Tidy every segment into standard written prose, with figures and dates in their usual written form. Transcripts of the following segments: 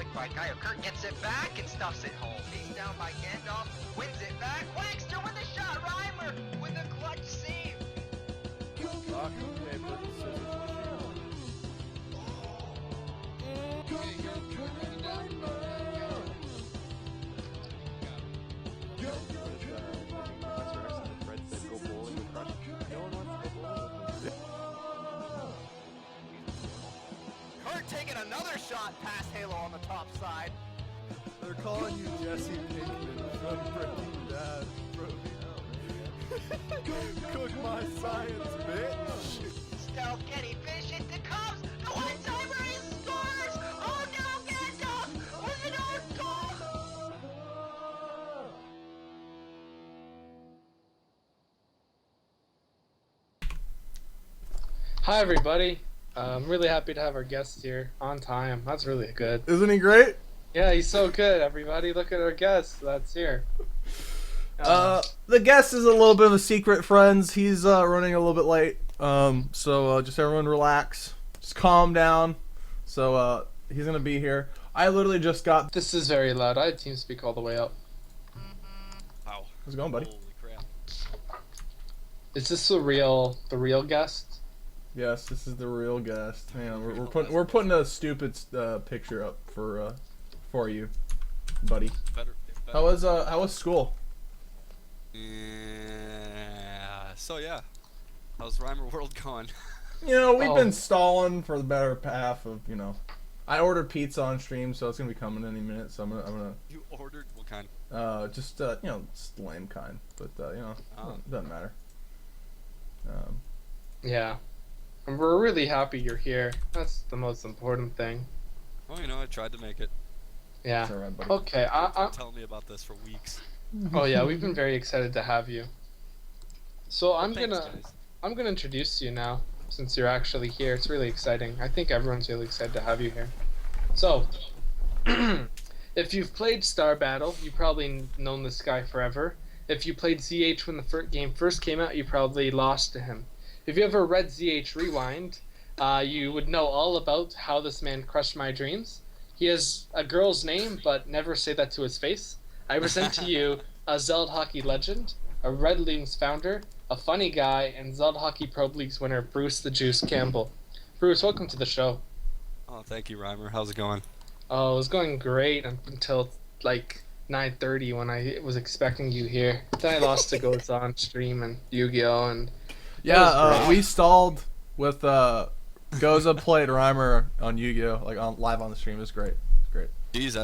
flicked by Kyle. Kurt gets it back and stuffs it home. He's down by Gandalf, wins it back. Wagster with a shot. Reimer with a clutch save. Rock, paper, scissors, Kurt taking another shot past Halo on the top side. They're calling you Jesse Pinkman from Breaking Bad. Cook my science, bitch. Stealth getting fish into comes. The one-timer he scores. Oh no, Gandalf with an own goal. Hi everybody. I'm really happy to have our guest here on time. That's really good. Isn't he great? Yeah, he's so good, everybody. Look at our guest that's here. The guest is a little bit of a secret, friends. He's running a little bit late. So just everyone relax. Just calm down. So he's gonna be here. I literally just got. This is very loud. I had TeamSpeak all the way up. Wow. How's it going, buddy? Holy crap. Is this the real guest? Yes, this is the real guest. Hang on, we're putting a stupid picture up for you, buddy. Better. How was school? Yeah. So yeah. How's Reimer World going? You know, we've Oh. been stalling for the better half of, I ordered pizza on stream, so it's gonna be coming any minute. So I'm gonna You ordered what kind? just just the lame kind, but it doesn't matter. Yeah. And we're really happy you're here. That's the most important thing. Well, I tried to make it. Yeah. It's alright, buddy. Okay. Tell me about this for weeks. Oh yeah, we've been very excited to have you. So I'm Thanks, gonna guys. introduce you now, since you're actually here. It's really exciting. I think everyone's really excited to have you here. So, if you've played Star Battle, you've probably known this guy forever. If you played ZH when the game first came out, you probably lost to him. If you ever read ZH Rewind, you would know all about how this man crushed my dreams. He has a girl's name, but never say that to his face. I present to you a Zealot hockey legend, a Red Wings founder, a funny guy, and Zealot Hockey Pro Leagues winner Bruce the Juice Campbell. Bruce, welcome to the show. Oh, thank you, Reimer. How's it going? Oh, it was going great until like 9:30 when I was expecting you here. Then I lost to Goats on stream and Yu-Gi-Oh! And Yeah, we stalled with Goza played Reimer on Yu-Gi-Oh! Live on the stream. It was great. It's great. Jeez,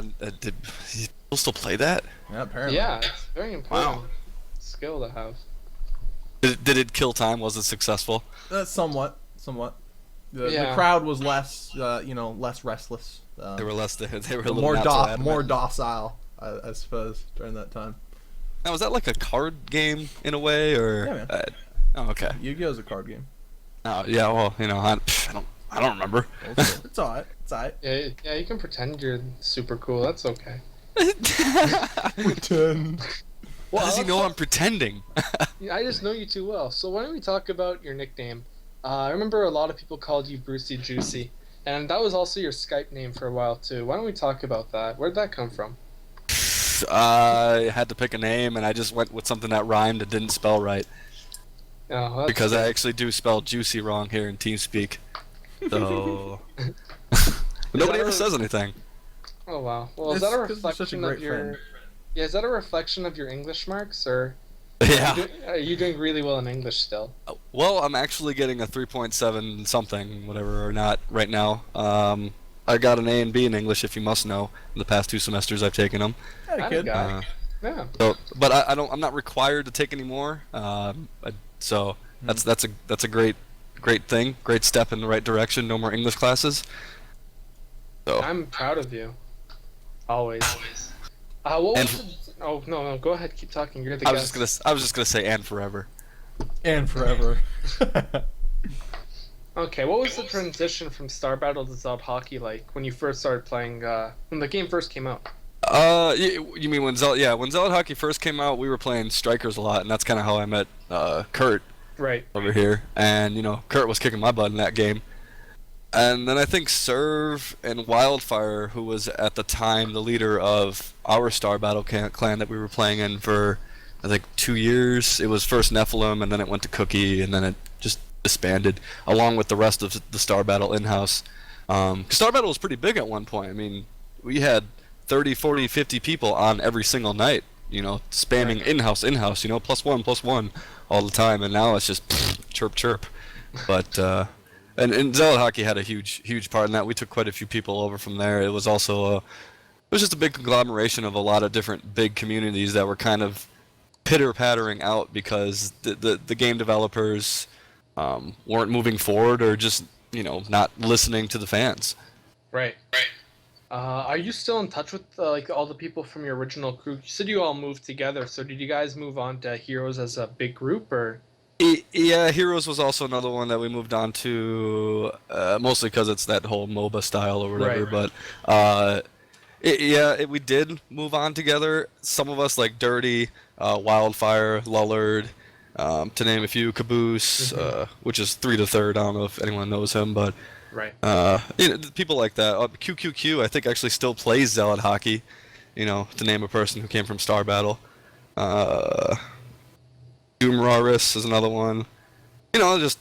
did people still play that? Yeah, apparently. yeah, it's very important Wow. skill to have. Did it kill time? Was it successful? Somewhat. The Yeah. crowd was less, less restless. They were less. They were a little more not so adamant. more docile, I suppose, during that time. Now, was that like a card game in a way, or? Yeah, man. Oh, okay. Yu-Gi-Oh! Is a card game. Oh, yeah. Well, I don't remember. It's alright. It's alright. Yeah, you can pretend you're super cool. That's okay. Pretend. How does he let's know talk- I'm pretending? I just know you too well. So why don't we talk about your nickname? I remember a lot of people called you Brucey Juicy, and that was also your Skype name for a while too. Why don't we talk about that? Where'd that come from? I had to pick a name, and I just went with something that rhymed and didn't spell right. Oh, that's Because good. I actually do spell juicy wrong here in TeamSpeak. So nobody ever says anything. Oh wow. Well, is It's that a 'cause you're such a reflection great of your? friend. Yeah, is that a reflection of your English marks, or Yeah. are you doing really well in English still? Well, I'm actually getting a 3.7 something, whatever or not, right now. I got an A and B in English, if you must know. In the past 2 semesters, I've taken them. Had a I'm a kid. guy. Uh, Yeah. So, but I'm not required to take any more. So that's a great thing, great step in the right direction. No more English classes. So I'm proud of you. Always. What And- was the... Oh no, go ahead, keep talking. You're the I was guest. just gonna say and forever. And forever. Okay, what was the transition from Star Battle to Zealot Hockey like when you first started playing? When the game first came out? You mean when Zealot? Yeah, when Zealot Hockey first came out, we were playing strikers a lot, and that's kind of how I met Kurt Right. over here. And Kurt was kicking my butt in that game. And then I think Serve and Wildfire, who was at the time the leader of our Star Battle clan that we were playing in for, I think, 2 years. It was first Nephilim, and then it went to Cookie, and then it just disbanded, along with the rest of the Star Battle in-house. Star Battle was pretty big at one point. I mean, we had 30, 40, 50 people on every single night, spamming in-house, +1, all the time, and now it's just chirp, chirp. But, and Zealot Hockey had a huge part in that. We took quite a few people over from there. It was also it was just a big conglomeration of a lot of different big communities that were kind of pitter-pattering out because the game developers weren't moving forward or just, not listening to the fans. Right. Are you still in touch with all the people from your original crew? You said you all moved together, so did you guys move on to Heroes as a big group, or? Yeah, Heroes was also another one that we moved on to, mostly because it's that whole MOBA style or whatever. Right. But we did move on together. Some of us, like Dirty, Wildfire, Lullard, to name a few, Caboose, which is 3 to Third. I don't know if anyone knows him, but Right. People like that. QQQ, I think, actually still plays Zealot Hockey. To name a person who came from Star Battle. Doomraris is another one. Just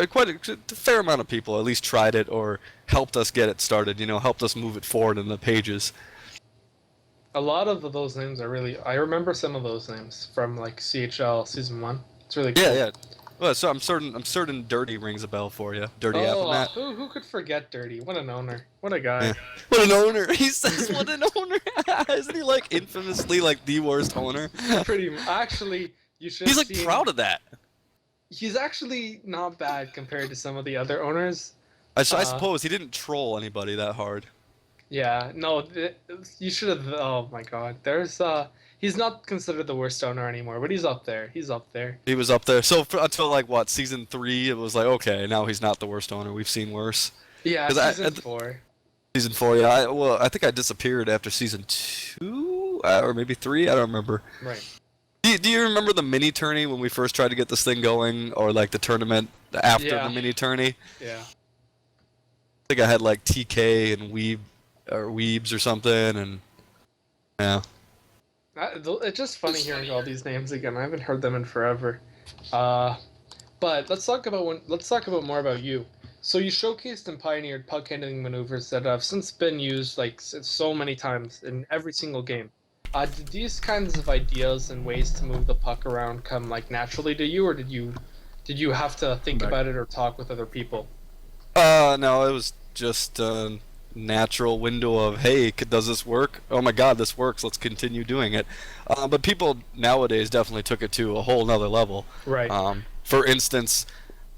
quite a fair amount of people at least tried it or helped us get it started. Helped us move it forward in the pages. A lot of those names are really. I remember some of those names from CHL Season 1. It's really cool. Yeah. Well, so I'm certain Dirty rings a bell for you. Dirty Applemat. Who could forget Dirty? What an owner. What a guy. Yeah. What an owner. He says what an owner. Isn't he infamously the worst owner? Actually, you should. He's proud of that. He's actually not bad compared to some of the other owners. I suppose he didn't troll anybody that hard. Yeah, no, you should have. Oh my God, he's not considered the worst owner anymore, but he's up there. He's up there. He was up there. So until Season 3, it was okay, now he's not the worst owner. We've seen worse. Yeah, Season 4. Season 4, yeah. I think I disappeared after Season 2 or maybe 3. I don't remember. Right. Do you remember the mini tourney when we first tried to get this thing going, or the tournament after the mini tourney? Yeah. I think I had TK and Weebs or something, and yeah. It's just funny hearing all these names again. I haven't heard them in forever. But let's talk about more about you. So you showcased and pioneered puck handling maneuvers that have since been used so many times in every single game. Did these kinds of ideas and ways to move the puck around come naturally to you, or did you have to think about it or talk with other people? No, it was just a natural window of, hey, does this work? Oh my God, this works. Let's continue doing it. But people nowadays definitely took it to a whole nother level. Right. For instance,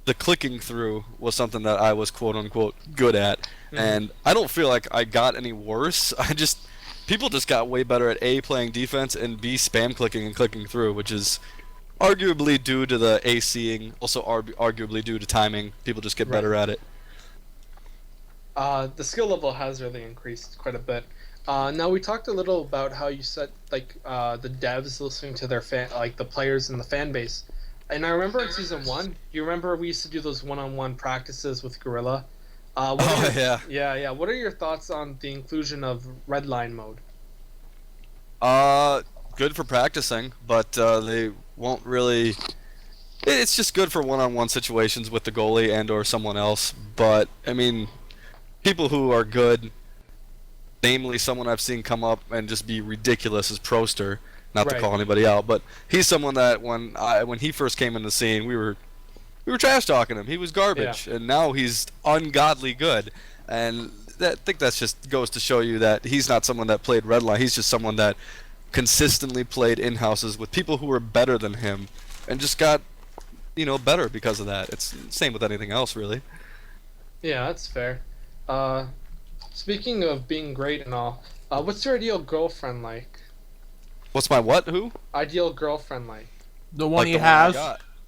the clicking through was something that I was quote unquote good at, and I don't feel like I got any worse. People just got way better at A, playing defense, and B, spam clicking and clicking through, which is arguably due to the ACing, also arguably due to timing. People just get better at it. The skill level has really increased quite a bit. Now we talked a little about how you said the devs listening to their the players in the fan base, and I remember in Season 1, you remember we used to do those one-on-one practices with Gorilla. Yeah. Yeah. What are your thoughts on the inclusion of red line mode? Good for practicing, but they won't really. It's just good for one-on-one situations with the goalie and or someone else. But I mean, people who are good, namely someone I've seen come up and just be ridiculous is Proster. Not to call anybody out, but he's someone that when he first came in the scene, we were trash talking him. He was garbage, and now he's ungodly good. And I think that just goes to show you that he's not someone that played redline. He's just someone that consistently played in-houses with people who were better than him, and just got better because of that. It's the same with anything else, really. Yeah, that's fair. Speaking of being great and all, what's your ideal girlfriend like? What's my what? Who? Ideal girlfriend like? The one he has.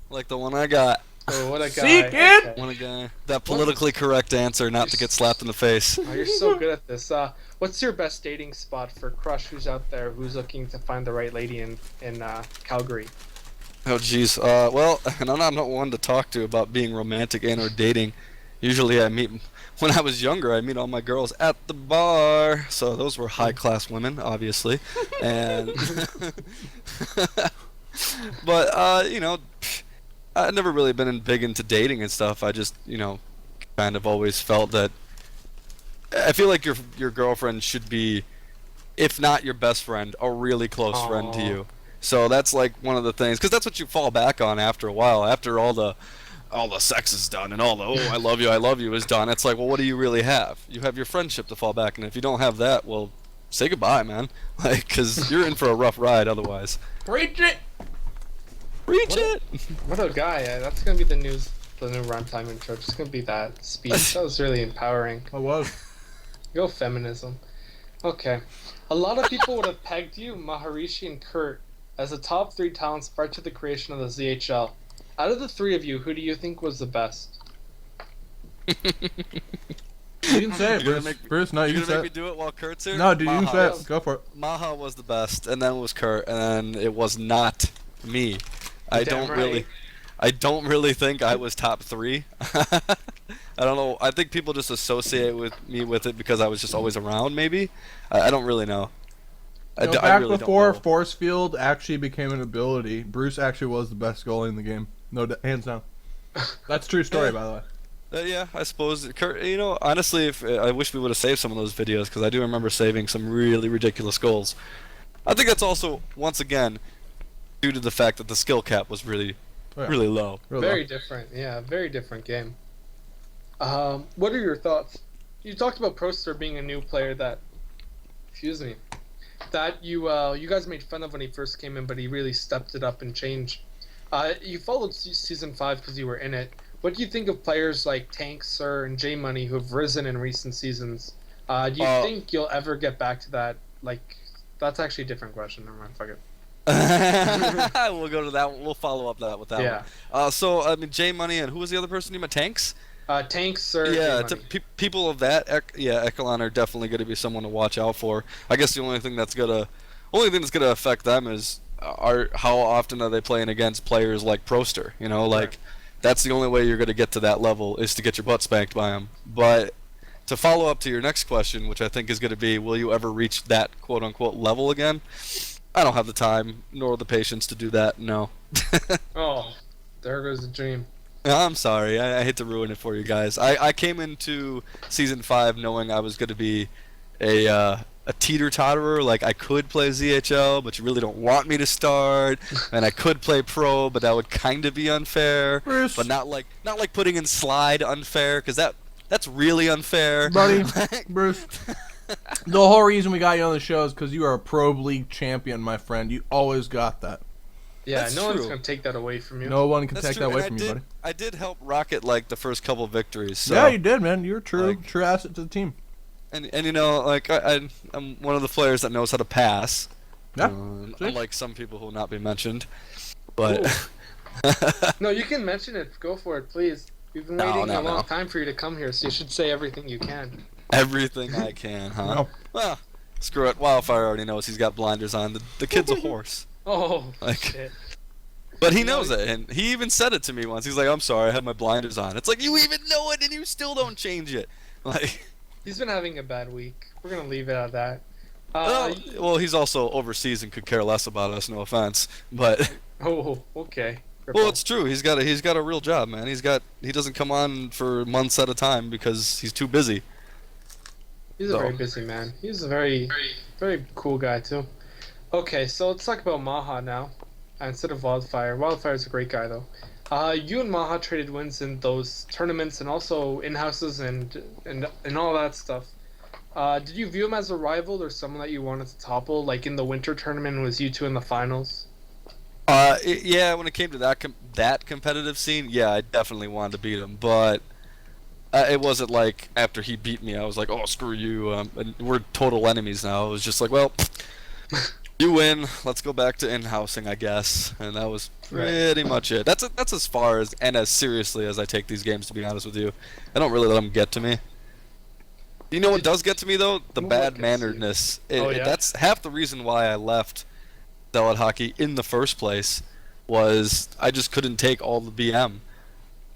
Like the one I got. Oh, what a guy. Seek it! Okay. What a guy. That politically correct answer, not to get slapped in the face. Oh, you're so good at this. What's your best dating spot for crush who's out there who's looking to find the right lady in Calgary? Oh, jeez. Well, and I'm not one to talk to about being romantic and or dating Usually when I was younger, I meet all my girls at the bar. So those were high-class women, obviously. And but I've never really been big into dating and stuff. I just, kind of always felt that I feel like your girlfriend should be, if not your best friend, a really close friend to you. So that's like one of the things, because that's what you fall back on after a while. After all the sex is done and all the I love you is done. It's like, well, what do you really have? You have your friendship to fall back, and if you don't have that, well, say goodbye, man. Like, because you're in for a rough ride otherwise. Preach it. Preach it. What a guy! That's gonna be the new Reim Time intro. Just gonna be that speech. That was really empowering. I was. Go feminism. Okay. A lot of people would have pegged you, Maharishi, and Kurt as the top 3 talents prior to the creation of the ZHL. Out of the 3 of you, who do you think was the best? You can say it, Bruce. Bruce, no, you can say make me it. do it while Kurt's here? No, dude, you can Maha. say it. Go for it. Maha was the best, and then it was Kurt, and then it was not me. I don't really think I was top 3. I don't know. I think people just associate me with it because I was just always around. Maybe I don't really know. Back before force field actually became an ability, Bruce actually was the best goalie in the game. No, hands down. That's a true story, by the way. Yeah, I suppose. Kurt, honestly, I wish we would have saved some of those videos because I do remember saving some really ridiculous goals. I think that's also, once again, due to the fact that the skill cap was really low. Very different. Yeah, very different game. What are your thoughts? You talked about Proster being a new player that you guys made fun of when he first came in, but he really stepped it up and changed. You followed season 5 because you were in it. What do you think of players like Tank, Sir, and J Money who have risen in recent seasons? Do you think you'll ever get back to that? Like, that's actually a different question. Never mind. Fuck it. We'll go to that. We'll follow up with that Yeah. one. So I mean, J Money, and who was the other person you met? Tanks. Tanks, Sir. Yeah, people of that, Echelon are definitely going to be someone to watch out for. I guess the only thing that's gonna affect them is how often are they playing against players like Proster? Like that's the only way you're going to get to that level is to get your butt spanked by them. But to follow up to your next question, which I think is going to be, will you ever reach that quote unquote level again? I don't have the time nor the patience to do that. No. Oh, there goes the dream. I'm sorry. I hate to ruin it for you guys. I came into season 5 knowing I was going to be a teeter-totterer. Like, I could play ZHL, but you really don't want me to start. And I could play pro, but that would kind of be unfair. Bruce. But not like putting in slide unfair, because that's really unfair. Buddy, Bruce, the whole reason we got you on the show is because you are a pro league champion, my friend. You always got that. Yeah, That's no one's true. gonna take that away from you. No one can That's take true. that away And from you, buddy. I did help Rocket like the first couple victories. So. Yeah, you did, man. You're a true asset to the team. And like I'm one of the players that knows how to pass. Yeah. Unlike some people who will not be mentioned. But No, you can mention it. Go for it, please. We've been waiting a long time for you to come here, so you should say everything you can. everything I can, huh? No. Well, screw it. Wildfire already knows he's got blinders on. The kid's a horse. Oh, Like, shit. But he knows it, and he even said it to me once. He's like, "I'm sorry, I had my blinders on." It's like, you even know it, and you still don't change it. Like, He's been having a bad week. We're gonna leave it at that. well, he's also overseas and could care less about us. No offense, but Oh, okay. well, it's true. He's got a real job, man. He doesn't come on for months at a time because he's too busy. He's a very busy man. He's a very, very cool guy too. Okay, so let's talk about Maha now, instead of Wildfire. Wildfire's a great guy though. You and Maha traded wins in those tournaments and also in-houses and all that stuff. Did you view him as a rival or someone that you wanted to topple? Like in the winter tournament, was you two in the finals? Yeah, when it came to that competitive scene, yeah, I definitely wanted to beat him, but it wasn't like after he beat me, I was like, oh, screw you, and we're total enemies now. It was just like, well, you win, let's go back to in-housing, I guess, and that was pretty much it. That's as far as and as seriously as I take these games, to be honest with you. I don't really let them get to me. You know what does get to me, though? The bad-manneredness. That's half the reason why I left Zealot Hockey in the first place, was I just couldn't take all the BM.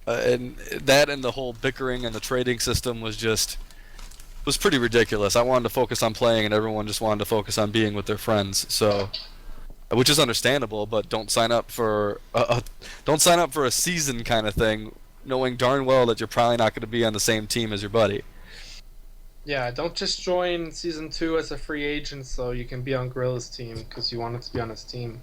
And that and the whole bickering and the trading system was pretty ridiculous. I wanted to focus on playing, and everyone just wanted to focus on being with their friends. So, which is understandable, but don't sign up for a season kind of thing, knowing darn well that you're probably not going to be on the same team as your buddy. Yeah, don't just join season 2 as a free agent so you can be on Gorilla's team because you wanted to be on his team,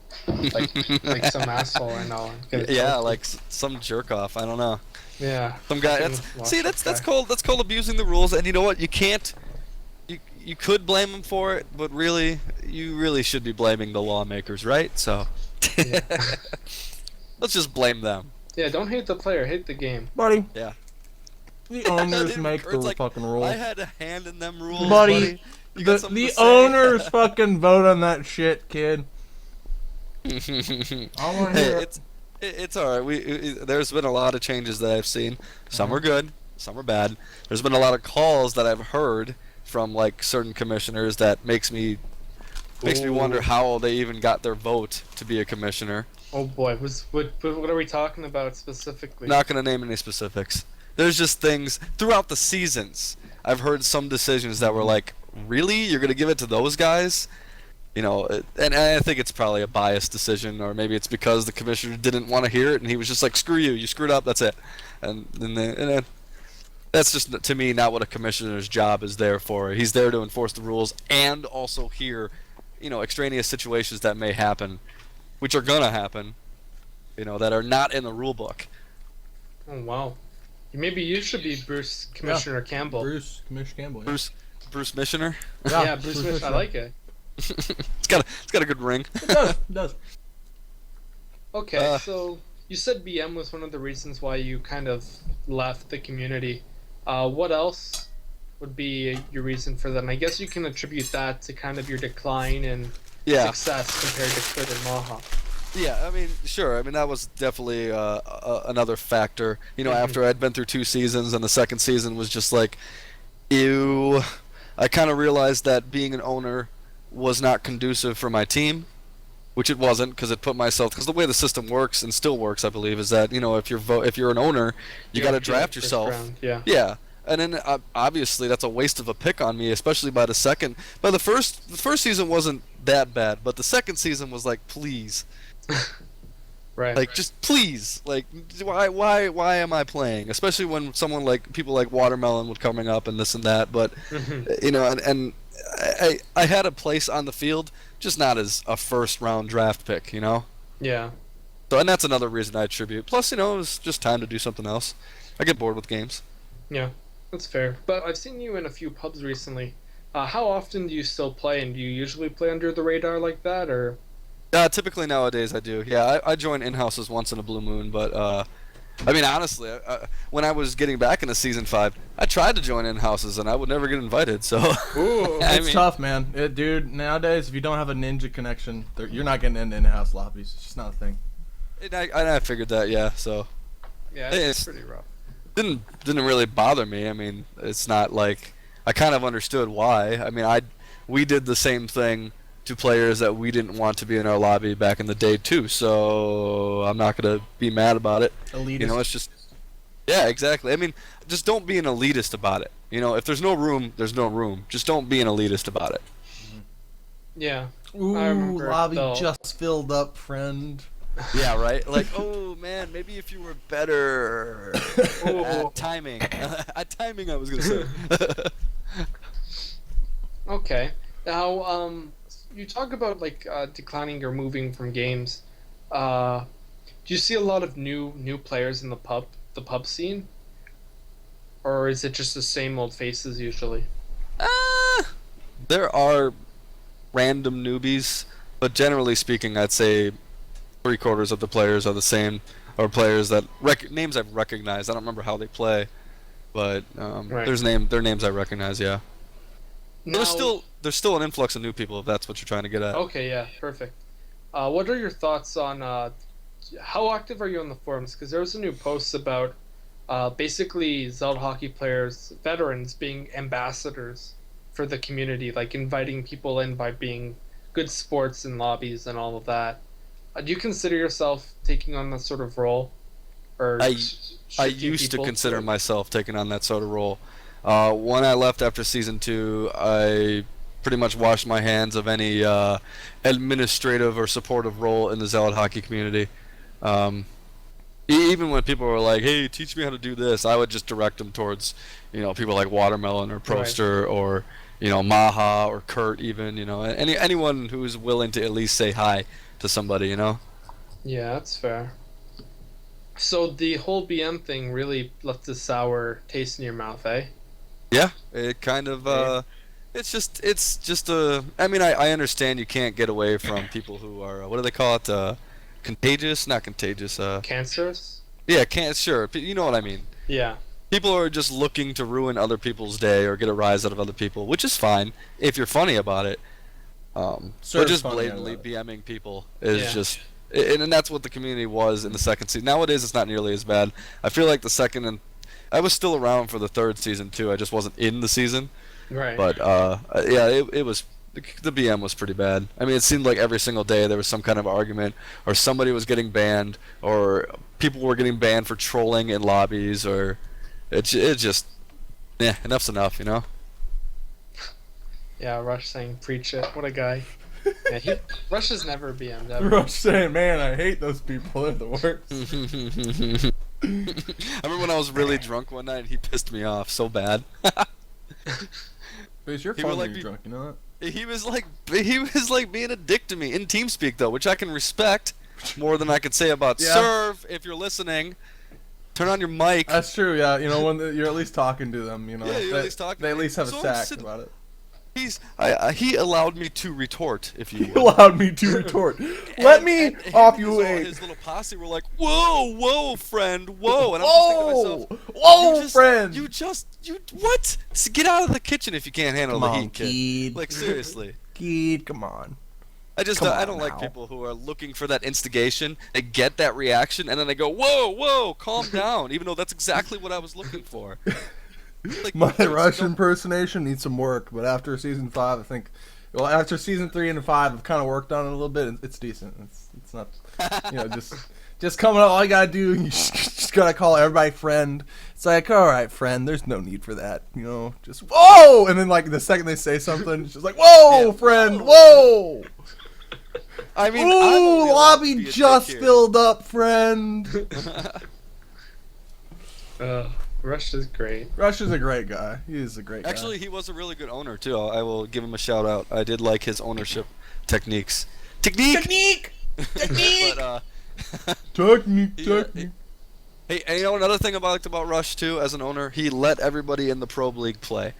like some asshole I know. Yeah, like some jerk off. I don't know. Yeah. Some guy. That's called abusing the rules. And you know what? You can't. You could blame him for it, but really, you really should be blaming the lawmakers, right? So. Yeah. Let's just blame them. Yeah, don't hate the player, hate the game. Buddy. Yeah. The owners make the like, fucking rules. I had a hand in them rules, buddy. You got something The to say? owners fucking vote on that shit, kid. I want to hear it. It's all right. There's been a lot of changes that I've seen. Some are good, some are bad. There's been a lot of calls that I've heard from like certain commissioners that makes me wonder how they even got their vote to be a commissioner. Oh boy, what are we talking about specifically? Not going to name any specifics. There's just things throughout the seasons. I've heard some decisions that were like, really? You're going to give it to those guys? You know, and I think it's probably a biased decision, or maybe it's because the commissioner didn't want to hear it, and he was just like, screw you, you screwed up, that's it. And then that's just, to me, not what a commissioner's job is there for. He's there to enforce the rules and also hear, extraneous situations that may happen, which are going to happen, that are not in the rule book. Oh, wow. Maybe you should be Bruce Commissioner Campbell. Bruce Commissioner Campbell. Yeah. Bruce Missioner? Yeah, Bruce Missioner. I like it. It's got a good ring. It does. Okay, so you said BM was one of the reasons why you kind of left the community. What else would be your reason for that? And I guess you can attribute that to kind of your decline in success compared to Crit and Maha. Yeah, I mean, sure. I mean, that was definitely another factor. After I'd been through 2 seasons, and the second season was just like, ew. I kind of realized that being an owner was not conducive for my team, which it wasn't, because it put myself. Because the way the system works, and still works, I believe, is that if you're an owner, you got to draft yourself. Yeah. And then obviously that's a waste of a pick on me, especially by the second. By the first season wasn't that bad, but the second season was like, please. Right. Like, just please, like, why am I playing? Especially when someone like people like Watermelon would coming up and this and that. But and I had a place on the field, just not as a first round draft pick. Yeah. So, and that's another reason I attribute. Plus, it was just time to do something else. I get bored with games. Yeah, that's fair. But I've seen you in a few pubs recently. How often do you still play, and do you usually play under the radar like that, or? Typically nowadays I do. Yeah, I join in-houses once in a blue moon, but I mean, honestly, when I was getting back into Season 5, I tried to join in-houses, and I would never get invited, so... Ooh, it's tough, man. Dude, nowadays, if you don't have a ninja connection, you're not getting into in-house lobbies. It's just not a thing. I figured that, yeah, so... Yeah, it's pretty rough. Didn't really bother me. I mean, it's not like... I kind of understood why. I mean, we did the same thing to players that we didn't want to be in our lobby back in the day too, so I'm not gonna be mad about it. Elitist. It's just, yeah, exactly. I mean, just don't be an elitist about it. If there's no room, there's no room. Just don't be an elitist about it. Yeah. Ooh, I remember lobby just filled up, friend. Yeah, right. Like, oh man, maybe if you were better at timing. At timing, I was gonna say. Okay. Now, you talk about declining or moving from games. Do you see a lot of new players in the pub scene, or is it just the same old faces usually? There are random newbies, but generally speaking, I'd say 3/4 of the players are the same, or players that names I've recognized. I don't remember how they play, but Right. they're names I recognize. Yeah. Now, There's still an influx of new people, if that's what you're trying to get at. Okay, yeah, perfect. What are your thoughts on how active are you on the forums? Because there was a new post about basically Zealot hockey players, veterans, being ambassadors for the community, like inviting people in by being good sports in lobbies and all of that. Do you consider yourself taking on that sort of role? Or I shifting used to people consider it? myself taking on that sort of role. When I left after season 2, I pretty much washed my hands of any administrative or supportive role in the Zealot hockey community. Um, Even when people were like, "Hey, teach me how to do this," I would just direct them towards, people like Watermelon or Proster or Maha or Kurt, even anyone who's willing to at least say hi to somebody. Yeah, that's fair. So the whole BM thing really left a sour taste in your mouth, eh? Yeah, it kind of. It's just a. I mean, I understand you can't get away from people who are what do they call it? Contagious, not contagious. Cancerous? Yeah, can't sure. You know what I mean. Yeah. People are just looking to ruin other people's day or get a rise out of other people, which is fine if you're funny about it. But just funny, I blatantly love it. BMing people is Yeah. just, and that's what the community was in the second season. Nowadays, it's not nearly as bad. I feel like the second and I was still around for the third season too. I just wasn't in the season. Right. But yeah, it was the BM was pretty bad. I mean, it seemed like every single day there was some kind of argument, or somebody was getting banned, or people were getting banned for trolling in lobbies, or it just enough's enough. Yeah, Rush saying preach it. What a guy. Yeah, Rush has never BM'd ever. Rush saying, "Man, I hate those people. They're the worst." I remember when I was really drunk one night and he pissed me off so bad. But it's your He fault would, when like, you're drunk, you know that? He was like being a dick to me in TeamSpeak though, which I can respect more than I could say about Yeah. Serve. If you're listening, turn on your mic. That's true. Yeah, when you're at least talking to them, Yeah, you're at least talking. They at least have So a I'm sack sitting- about it. He allowed me to retort, if you He will. allowed me to retort. Let me And him off and you his little posse were like, "Whoa, friend, whoa!" And I'm Whoa, just thinking to myself, whoa, you friend. you what? Get out of the kitchen if you can't handle Come the on, heat, kid. kid. Like seriously. Kid, come on. I just Come I on don't like now. people who are looking for that instigation. They get that reaction and then they go, "Whoa, calm down," even though that's exactly what I was looking for. Like, My dude, Rush don't- impersonation needs some work, but after season 5, I think. Well, after season 3 and 5, I've kind of worked on it a little bit. It's decent. It's not, just coming up. All you gotta do, you just gotta call everybody friend. It's like, all right, friend. There's no need for that. Just whoa, and then like the second they say something, it's just like whoa, Yeah, friend, whoa. I mean, I'm only Ooh, allowed to lobby be a just dick here. filled up, friend. Rush is great. Rush is a great guy. He is a great guy. Actually, he was a really good owner too. I will give him a shout out. I did like his ownership techniques. Technique. But technique. hey, and another thing I liked about Rush too, as an owner, he let everybody in the Pro League play.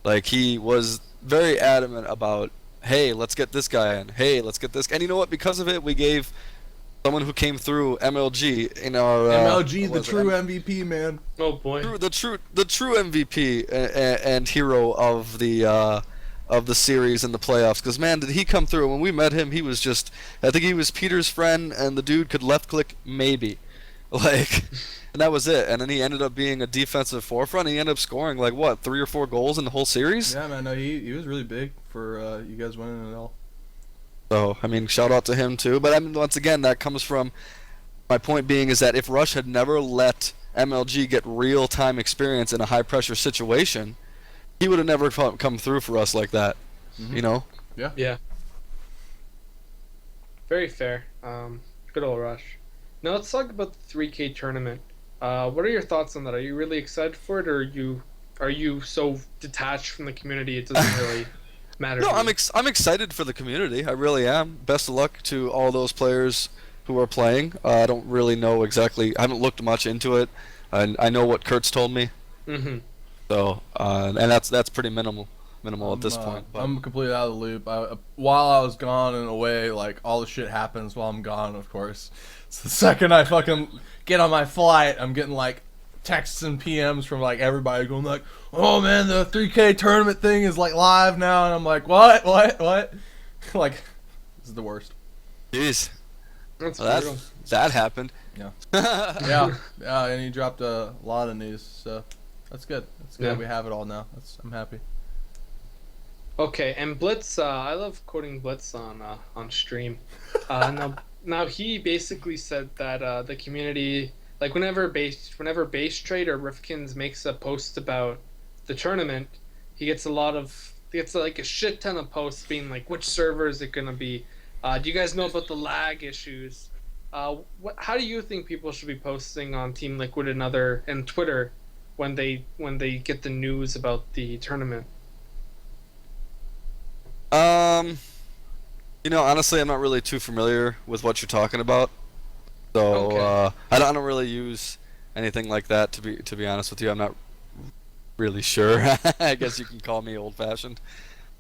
Like he was very adamant about, hey, let's get this guy in. Hey, let's get this. And you know what? Because of it, we gave someone who came through MLG in our MLG, what the was it? true MVP, man. Oh boy. the true MVP and hero of the series and the playoffs. Because man, did he come through? When we met him, he was just, I think he was Peter's friend, and the dude could left click maybe, like, and that was it. And then he ended up being a defensive forefront. And he ended up scoring like what 3 or 4 goals in the whole series. Yeah, man. No, he was really big for you guys winning it all. So I mean, shout out to him too. But I mean, once again, that comes from my point being is that if Rush had never let MLG get real time experience in a high pressure situation, he would have never come through for us like that. Mhm. You know? Yeah. Very fair. Good old Rush. Now let's talk about the 3K tournament. What are your thoughts on that? Are you really excited for it, or are you so detached from the community it doesn't really matter? No, to you? I'm excited for the community. I really am. Best of luck to all those players who are playing. I don't really know exactly. I haven't looked much into it. I know what Kurt's told me. Mm-hmm. So and that's pretty minimal at this point. But I'm completely out of the loop. While I was gone and away, like all the shit happens while I'm gone, of course. So the second I fucking get on my flight, I'm getting like texts and PMs from like everybody going like, "Oh man, the 3K tournament thing is like live now," and I'm like, "What? Like, this is the worst. That's well, brutal. that happened. Yeah. Yeah, and he dropped a lot of news, so that's good. That's good. Yeah. We have it all now. I'm happy. Okay, and Blitz, I love quoting Blitz on stream. Now he basically said that the community Like whenever base trade or Rifkins makes a post about the tournament, he gets like a shit ton of posts being like, which server is it gonna be? Do you guys know about the lag issues? How do you think people should be posting on Team Liquid and Twitter when they get the news about the tournament? Honestly, I'm not really too familiar with what you're talking about, so Okay. I don't really use anything like that. To be honest with you, I'm not really sure. I guess you can call me old-fashioned.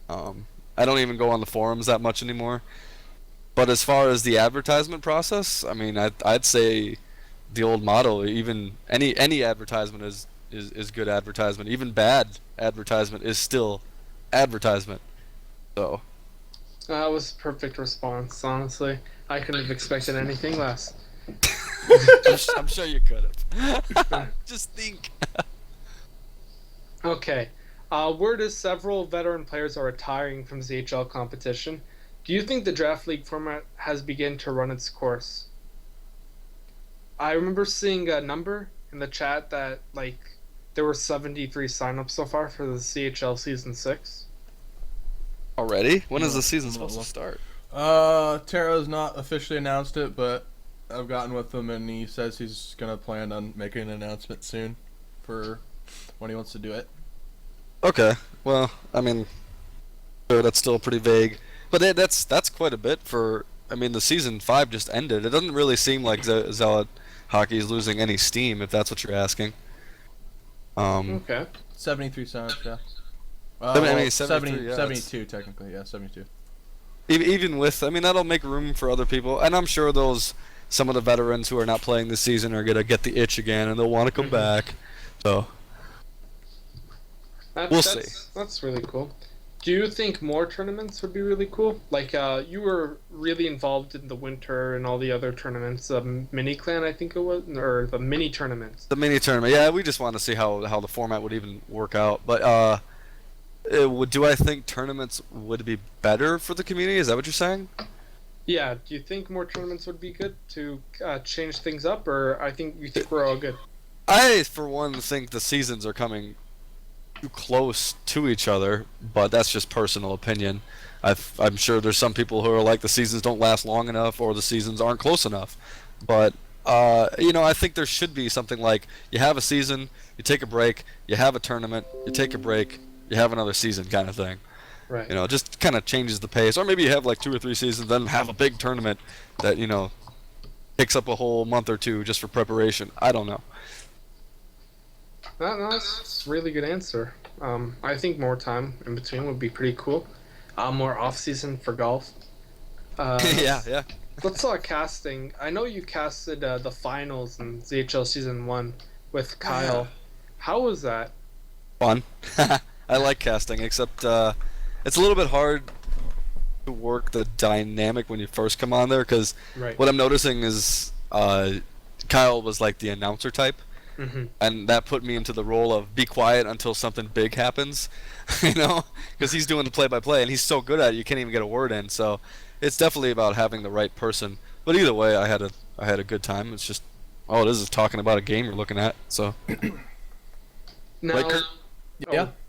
I don't even go on the forums that much anymore. But as far as the advertisement process, I mean, I'd say the old model. Even any advertisement is good advertisement. Even bad advertisement is still advertisement. So. That was a perfect response, honestly. I couldn't have expected anything less. I'm sure you could have. Just think. Okay. Word is several veteran players are retiring from ZHL competition. Do you think the draft league format has begun to run its course? I remember seeing a number in the chat that like there were 73 signups so far for the CHL season 6. Already? When is No, the season no, supposed no. to start? Taro's not officially announced it, but I've gotten with him and he says he's gonna plan on making an announcement soon for when he wants to do it. Okay. Well, I mean, sure, that's still pretty vague, but that's quite a bit for. I mean, the season 5 just ended. It doesn't really seem like Zealot hockey is losing any steam, if that's what you're asking. Okay. 73 signups, yeah. I mean, Well, 73, yeah, 72 technically, yeah, 72. even with, I mean, that'll make room for other people, and I'm sure some of the veterans who are not playing this season are gonna get the itch again, and they'll want to come back. So we'll see. That's really cool. Do you think more tournaments would be really cool? Like, you were really involved in the winter and all the other tournaments, mini clan, I think it was, or the mini tournaments. The mini tournament, yeah, we just want to see how the format would even work out. But do I think tournaments would be better for the community? Is that what you're saying? Yeah. Do you think more tournaments would be good to change things up, or you think we're all good? I, for one, think the seasons are coming too close to each other, but that's just personal opinion. I'm sure there's some people who are like the seasons don't last long enough or the seasons aren't close enough. But I think there should be something like you have a season, you take a break, you have a tournament, you take a break, you have another season kind of thing. Right. It just kind of changes the pace. Or maybe you have like 2 or 3 seasons, then have a big tournament that takes up a whole month or two just for preparation. I don't know. No, that's a really good answer. I think more time in between would be pretty cool. More off season for golf. Yeah. Let's talk casting. I know you casted the finals in ZHL season 1 with Kyle. How was that? Fun. I like casting, except it's a little bit hard to work the dynamic when you first come on there, because Right. what I'm noticing is Kyle was like the announcer type, Mm-hmm. and that put me into the role of be quiet until something big happens, because he's doing the play-by-play, and he's so good at it, you can't even get a word in. So it's definitely about having the right person. But either way, I had a good time. It's just all it is talking about a game you're looking at. So Now, Like Kurt-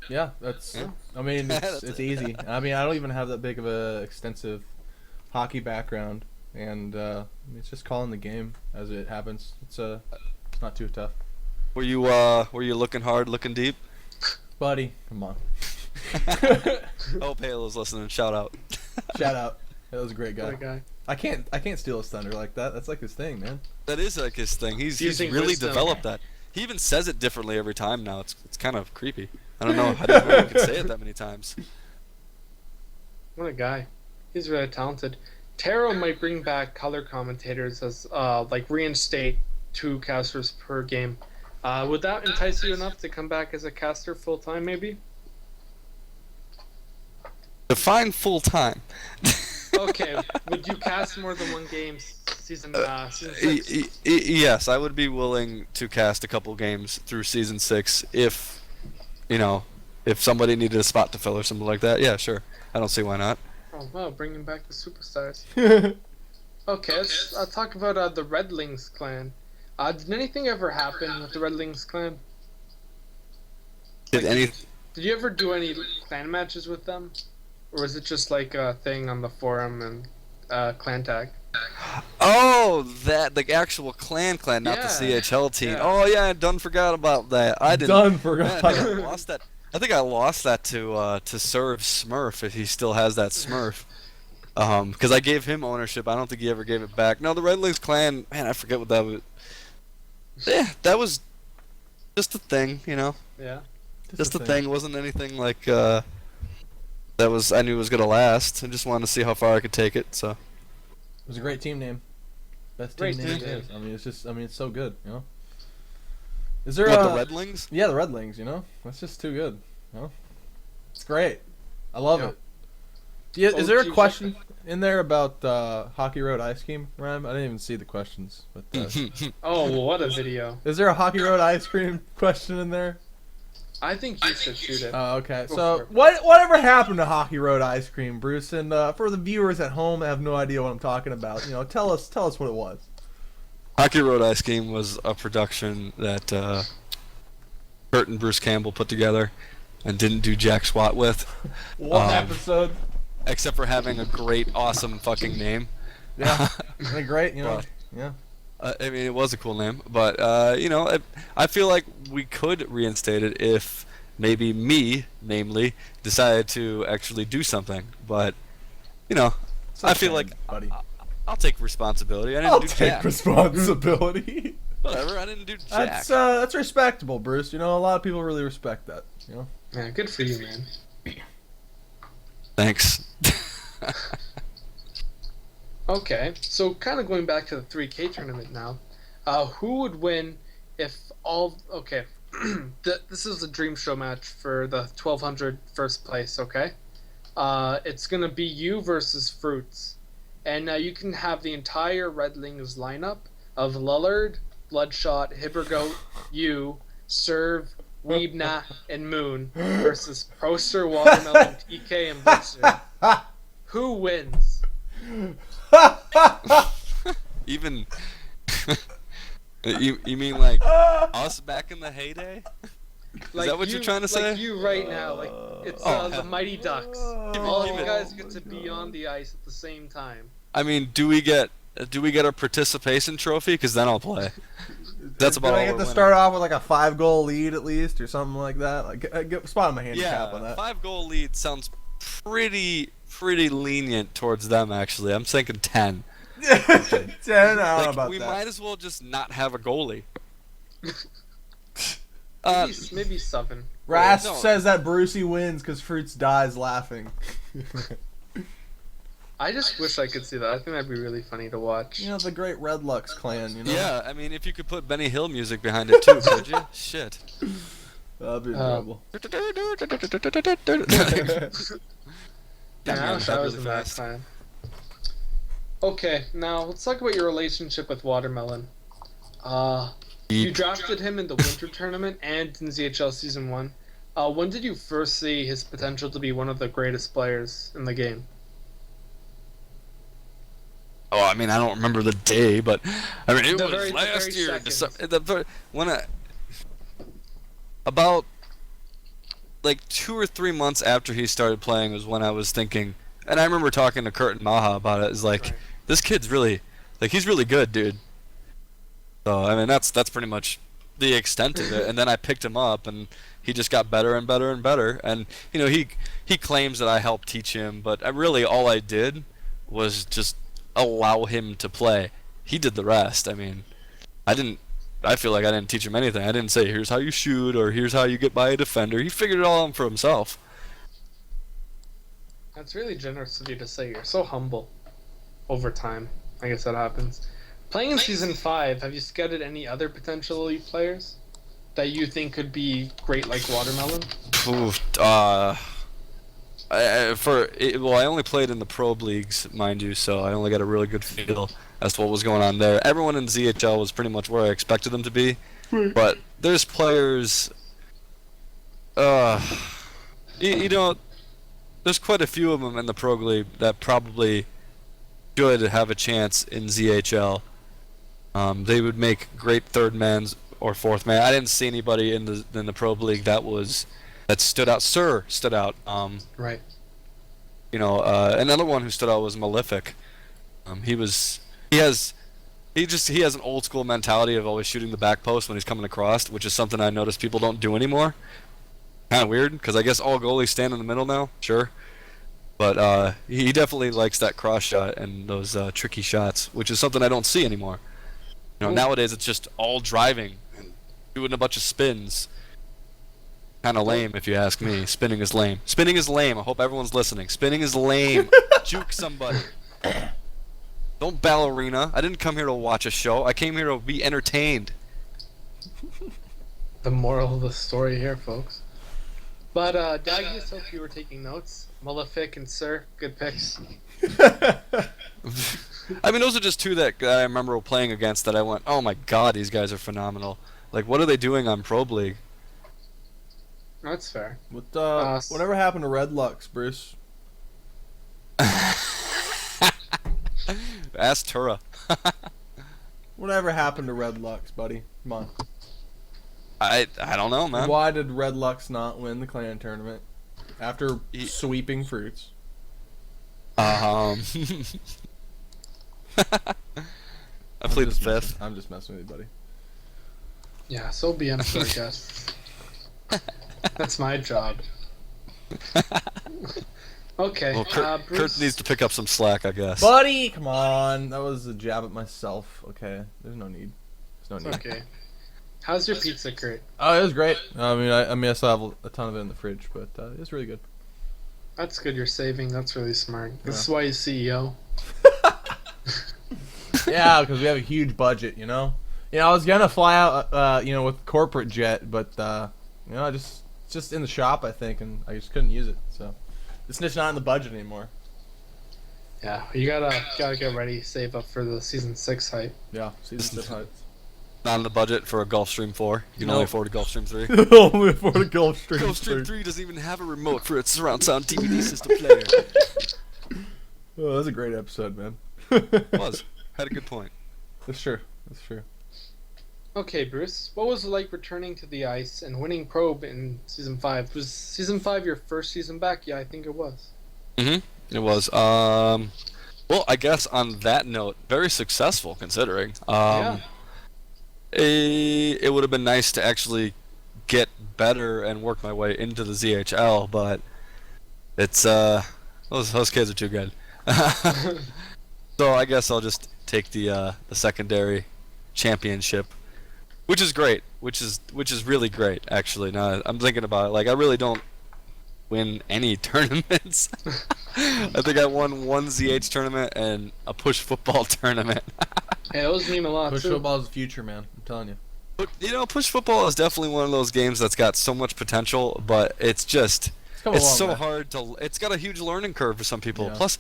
Yeah, that's. Yeah. I mean, That's it's it. easy. I mean, I don't even have that big of a extensive hockey background, and it's just calling the game as it happens. It's not too tough, were you looking hard, looking deep? buddy. Come on. Oh, Pale is listening. Shout out. Shout out. That was a great what a guy. guy. I can't steal his thunder like that. That's like his thing, man. That is like his thing. He's Using really wisdom. developed that. He even says it differently every time now. It's kind of creepy. I don't know how you can say it that many times. What a guy. He's really talented. Taro might bring back color commentators as reinstate 2 casters per game. Would that entice you enough to come back as a caster full time, maybe? Define full time. Okay. Would you cast more than one game season 6? Yes, I would be willing to cast a couple games through season 6 if somebody needed a spot to fill or something like that. Yeah, sure. I don't see why not. Oh wow, bringing back the superstars. Okay, let's talk about the Redlings clan. Did anything ever happen with the Redlings clan? Did any? Did you ever do any clan matches with them? Or was it just like a thing on the forum and clan tag? Oh, that the actual clan, not the Yeah. CHL team. Yeah. Oh yeah, I done forgot about that. I didn't. Done forgot. Man, I think I lost that. I think I lost that to Serve Smurf if he still has that Smurf. Because I gave him ownership. I don't think he ever gave it back. No, the Redlings clan. Man, I forget what that was. Yeah, that was just a thing, you know. Yeah. Just a thing. It wasn't anything like that was. I knew it was gonna last. I just wanted to see how far I could take it. So. It was a great team name. Best team Great name team it name. is. I mean, it's just. I mean, it's so good. You know. Is there What, the Redlings? Yeah, the Redlings. You know, that's just too good. You know, it's great. I love Yeah. it. Yeah, is there a OG question in there about Hockey Road ice cream, Reim? I didn't even see the questions. But Oh, well, what a video. is there a Hockey Road ice cream question in there? I think you should shoot it. Okay. Go So for it. whatever happened to Hockey Road ice cream, Bruce? And for the viewers at home that have no idea what I'm talking about, you know, tell us what it was. Hockey Road Ice Cream was a production that Kurt and Bruce Campbell put together and didn't do jack squat with, One episode. except for having a great, awesome fucking name. Yeah. Isn't it great? You know. Well, Yeah. I mean, it was a cool name, but you know, I feel like we could reinstate it if maybe me, namely, decided to actually do something. But you know, It's I okay, feel like buddy. I'll take responsibility. I didn't I'll do take jack. responsibility. Whatever. I didn't do jack. That's respectable, Bruce. You know, a lot of people really respect that. You know. Yeah, good for you, man. Thanks. Okay, so kind of going back to the 3K tournament now. Who would win if all... Okay, this is a dream show match for the 1200 first place, okay? It's going to be you versus Fruits. And you can have the entire Redlings lineup of Lullard, Bloodshot, Hibbergoat, you, Serve, Weebna, and Moon versus Proster, Watermelon, TK, and Blitzer. Who wins? Even you mean like us back in the heyday? Is that what you're trying to say? Like you right now, like it's the Mighty Ducks. All you guys get to be on the ice at the same time. I mean, do we get a participation trophy? Because then I'll play. That's about Do all I get we're to winning. start off with like a 5-goal lead at least, or something like that? Like, get spot on my handicap on Yeah, that. 5-goal lead sounds pretty lenient towards them. Actually, I'm thinking 10. 10. I don't know about we that. might as well just not have a goalie. Maybe 7. Rast no. says that Brucey wins because Fruits dies laughing. I just wish I could see that. I think that'd be really funny to watch. You know, the great Red Lux clan, you know? Yeah, I mean, if you could put Benny Hill music behind it too, could you? Shit. That'd be trouble. Yeah, I wish I was really in that fast. clan. Okay, now let's talk about your relationship with Watermelon. You drafted him in the winter tournament and in ZHL Season 1. When did you first see his potential to be one of the greatest players in the game? Oh, I mean, I don't remember the day, but I mean, it The was very last year. seconds. About like 2 or 3 months after he started playing was when I was thinking, and I remember talking to Kurt and Maha about it. Is like, Right. this kid's really, like, he's really good, dude. So I mean, that's pretty much the extent of it. And then I picked him up, and he just got better and better and better. And you know, he claims that I helped teach him, but really all I did was just allow him to play. He did the rest. I mean, I feel like I didn't teach him anything. I didn't say, here's how you shoot, or here's how you get by a defender. He figured it all out for himself. That's really generous of you to say. You're so humble. Over time, I guess that happens. Playing in Season 5, have you scouted any other potential elite players that you think could be great like Watermelon? Oof, I only played in the probe leagues, mind you, so I only got a really good feel as to what was going on there. Everyone in ZHL was pretty much where I expected them to be, but there's players, you know, there's quite a few of them in the probe league that probably should have a chance in ZHL. They would make great third men or fourth man. I didn't see anybody in the pro league that stood out. Sir stood out. Right. Another one who stood out was Malefic. He has an old school mentality of always shooting the back post when he's coming across, which is something I noticed people don't do anymore. Kind of weird, because I guess all goalies stand in the middle now. Sure. But he definitely likes that cross shot and those tricky shots, which is something I don't see anymore. Nowadays it's just all driving and doing a bunch of spins. Kind of lame, if you ask me. Spinning is lame. Spinning is lame. I hope everyone's listening. Spinning is lame. Juke somebody. Don't ballerina. I didn't come here to watch a show. I came here to be entertained. The moral of the story here, folks. But Dagius, hope you were taking notes. Malefic and Sir, good picks. I mean, those are just two that I remember playing against that I went, oh my god, these guys are phenomenal. Like, what are they doing on Pro League? That's fair. Whatever happened to Red Lux, Bruce? Ask Tura. Whatever happened to Red Lux, buddy? Come on. I don't know, man. Why did Red Lux not win the clan tournament after sweeping Fruits? I played the fifth. I'm just messing with you, buddy. Yeah, so be it, I guess. That's my job. Okay, Well, Kurt Bruce. needs to pick up some slack, I guess. Buddy, come on. That was a jab at myself. Okay, there's no need. There's no need. Okay. How's your pizza, Kurt? Oh, it was great. I still have a ton of it in the fridge, but it was really good. That's good. You're saving. That's really smart. This is why you're CEO. Yeah, because we have a huge budget, I was gonna fly out, with corporate jet, but just in the shop, I think, and I just couldn't use it. So it's just not in the budget anymore. Yeah, you gotta get ready, save up for the season 6 hype. Yeah, season 6 heights. Not in the budget for a Gulfstream 4. You can only afford a Gulfstream 3. Only afford a Gulfstream 3. Gulfstream 3 doesn't even have a remote for its surround sound DVD system player. Oh, that was a great episode, man. It was. Had a good point. That's true. Okay, Bruce, what was it like returning to the ice and winning Probe in Season 5? Was Season 5 your first season back? Yeah, I think it was. It was. Well, I guess on that note, very successful considering. Yeah. It would have been nice to actually get better and work my way into the ZHL, but it's those kids are too good. So I guess I'll just take the secondary championship, which is great, which is really great actually. Now I'm thinking about it, like I really don't win any tournaments. I think I won one ZH tournament and a push football tournament. Hey, those mean a lot Push too. football is the future, man. I'm telling you. But push football is definitely one of those games that's got so much potential, but it's so hard to. It's got a huge learning curve for some people. Yeah. Plus,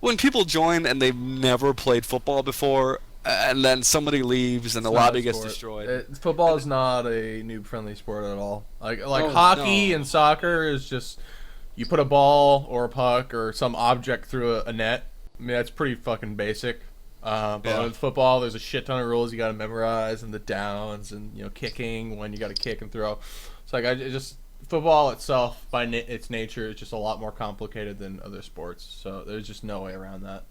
when people join and they've never played football before, and then somebody leaves and the lobby gets destroyed. Football is not a noob-friendly sport at all. Like hockey and soccer is just you put a ball or a puck or some object through a net. I mean that's pretty fucking basic. But with football, there's a shit ton of rules you got to memorize, and the downs, and kicking when you got to kick and throw. It's like football itself by its nature is just a lot more complicated than other sports. So there's just no way around that.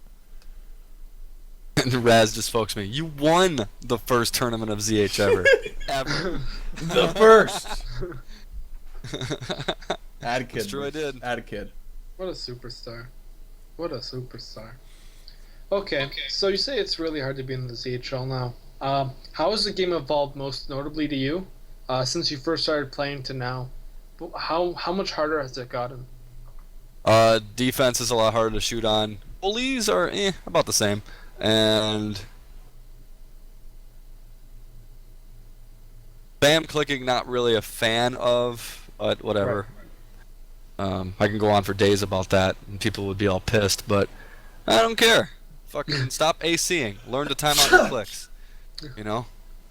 And Raz just folks me. You won the first tournament of ZH ever. Ever. The first. Add a kid. That's true, I did. Add a kid. What a superstar. What a superstar. Okay, so you say it's really hard to be in the ZHL now. How has the game evolved most notably to you since you first started playing to now? How much harder has it gotten? Defense is a lot harder to shoot on. Bullies are about the same. And spam clicking, not really a fan of, but whatever. Right. I can go on for days about that, and people would be all pissed, but I don't care. Fucking stop ACing. Learn to time out your clicks.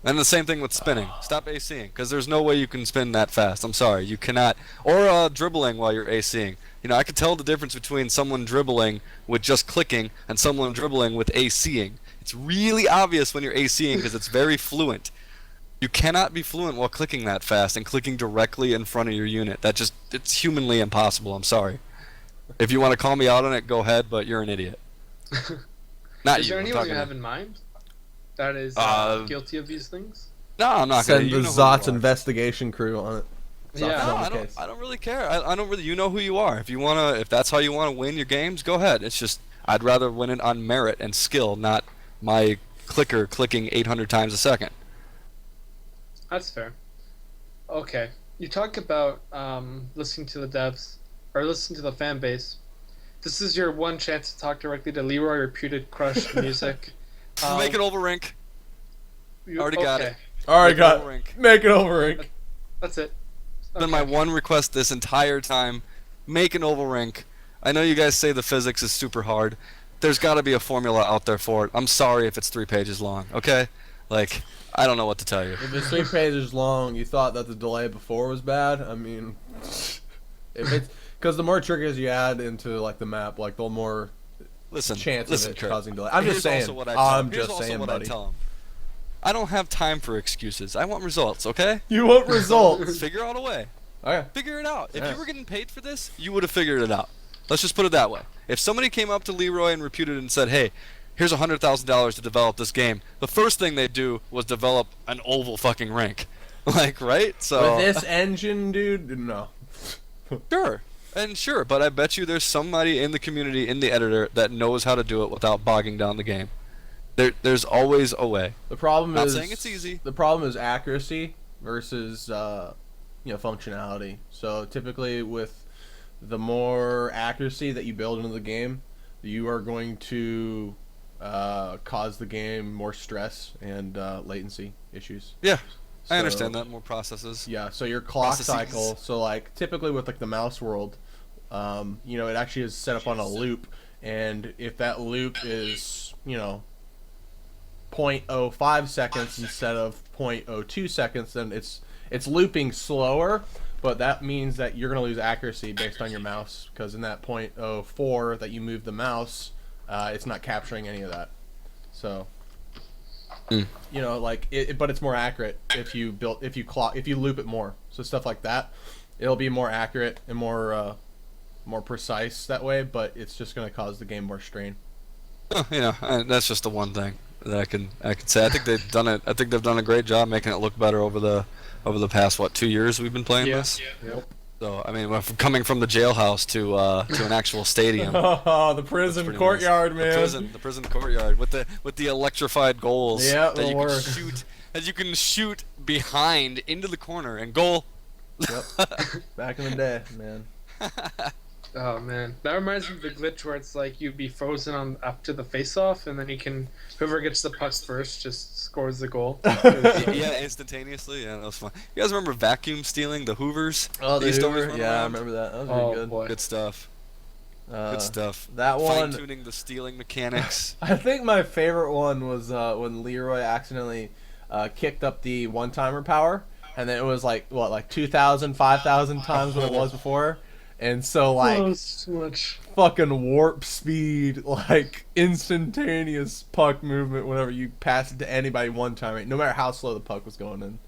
And the same thing with spinning. Stop ACing, because there's no way you can spin that fast. I'm sorry, you cannot. Or dribbling while you're ACing. I could tell the difference between someone dribbling with just clicking and someone dribbling with ACing. It's really obvious when you're ACing because it's very fluent. You cannot be fluent while clicking that fast and clicking directly in front of your unit. It's humanly impossible. I'm sorry. If you want to call me out on it, go ahead, but you're an idiot. Not Is you. there I'm anyone talking you to- have in mind that is guilty of these things? No, I'm not Send gonna. the Zot's investigation crew on it. Yeah. Zot's No, on the I don't. case. I don't really care. I don't really. You know who you are. If that's how you wanna win your games, go ahead. It's just I'd rather win it on merit and skill, not my clicker clicking 800 times a second. That's fair. Okay. You talk about listening to the devs, or listening to the fan base. This is your one chance to talk directly to Leroy, reputed crush music. Make it over rink. Already got it. All right, Make it got over rink. make it over, Rink. That's it. Been my one request this entire time. Make an oval rink. I know you guys say the physics is super hard. There's got to be a formula out there for it. I'm sorry if it's 3 pages long. Okay, like I don't know what to tell you. If it's 3 pages long, you thought that the delay before was bad. I mean, if it's because the more triggers you add into like the map, like the more Listen, chance listen, of it Kurt. causing delay. I'm Here's just saying. also what I tell- I'm here's just also saying, what buddy. I tell 'em. I don't have time for excuses. I want results. Okay, You want results? figure out a way. Okay. Figure it out. If Yeah. you were getting paid for this, you would have figured it out. Let's just put it that way. If somebody came up to Leroy and reputed and said, "Hey, here's $100,000 to develop this game," the first thing they'd do was develop an oval fucking rink, like right? So With this engine, dude, no. sure, but I bet you there's somebody in the community, in the editor, that knows how to do it without bogging down the game. There's always a way. The problem Not is saying it's easy. The problem is accuracy versus functionality. So typically, with the more accuracy that you build into the game, you are going to cause the game more stress and latency issues. Yeah, So, I understand that. More processes. Yeah, so your clock Processes. cycle. So like typically with like the mouse world, it actually is set up on a loop, and if that loop is 0.05 seconds instead of 0.02 seconds, then it's looping slower, but that means that you're going to lose accuracy based on your mouse, because in that 0.04 that you move the mouse, it's not capturing any of that. So but it's more accurate if you loop it more. So stuff like that, it'll be more accurate and more precise that way, but it's just going to cause the game more strain. That's just the one thing that I can say. I think they've done it. I think they've done a great job making it look better over the past 2 years we've been playing this. Yep. So I mean, coming from the jailhouse to an actual stadium. Oh, the prison Pretty courtyard, nice. man. The prison courtyard with the electrified goals Yeah, that the you worst. can shoot behind into the corner and goal. Yep. Back in the day, man. Oh man, that reminds me of the glitch where it's like you'd be frozen on up to the face-off, and then whoever gets the puck first just scores the goal. Yeah, instantaneously. Yeah, that was fun. You guys remember vacuum stealing the Hoovers? Oh, They the used to always Hoover? run Yeah, I around? remember that. That was Oh really good. boy. Good stuff. Good stuff. That one. Fine-tuning the stealing mechanics. I think my favorite one was when Leroy accidentally kicked up the one-timer power, and then it was like 2,000, 5,000 times what it was before. And so, like, so much. fucking warp speed, like, instantaneous puck movement whenever you pass it to anybody one time, no matter how slow the puck was going in.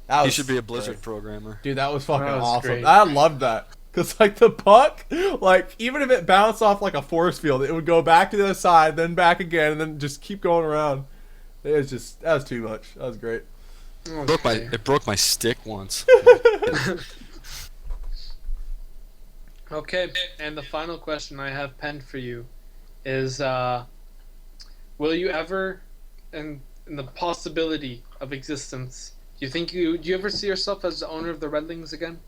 That You was should be a great. Blizzard programmer. Dude, that was fucking That was awesome. great. I loved that. Because, like, the puck, like, even if it bounced off, like, a force field, it would go back to the other side, then back again, and then just keep going around. That was too much. That was great. Okay. It broke my stick once. Okay, and the final question I have penned for you is, will you ever, in the possibility of existence, do you ever see yourself as the owner of the Red Wings again?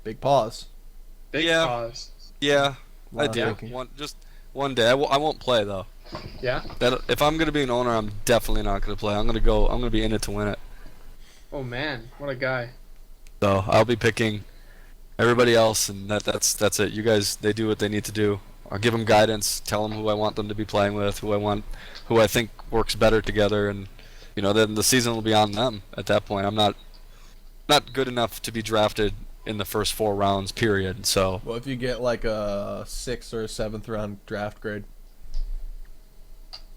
Big pause. Big Yeah. pause. Yeah, I Wow. do. Yeah. Just one day. I won't play though. Yeah? If I'm gonna be an owner, I'm definitely not gonna play. I'm gonna be in it to win it. Oh man, what a guy. So I'll be picking everybody else, and that's it. You guys, they do what they need to do. I'll give them guidance, tell them who I want them to be playing with, who I think works better together, and then the season will be on them at that point. I'm not good enough to be drafted in the first 4 rounds, period. So Well, if you get like a 6th or a 7th round draft grade,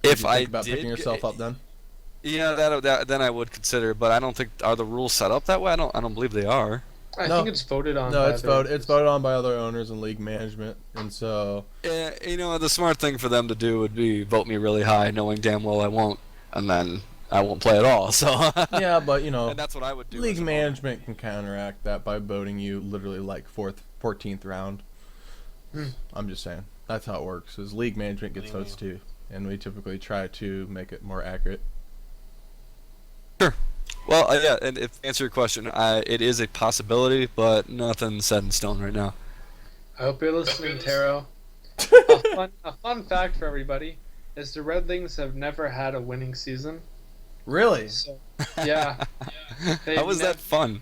if you I think about did picking yourself up then. yeah, that then I would consider, but I don't think, are the rules set up that way? I don't believe they are. I No. think it's voted on. No, by it's the- voted on by other owners and league management, and so The smart thing for them to do would be vote me really high, knowing damn well I won't, and then I won't play at all. So yeah, but and that's what I would do. league as a voter. management can counteract that by voting you literally like 14th round. I'm just saying that's how it works. Is league management gets votes too, and we typically try to make it more accurate. Well, yeah, and if to answer your question, it is a possibility, but nothing set in stone right now. I hope you're listening, Taro. A fun fact for everybody is the Red Wings have never had a winning season. Really? So, yeah. How was that fun?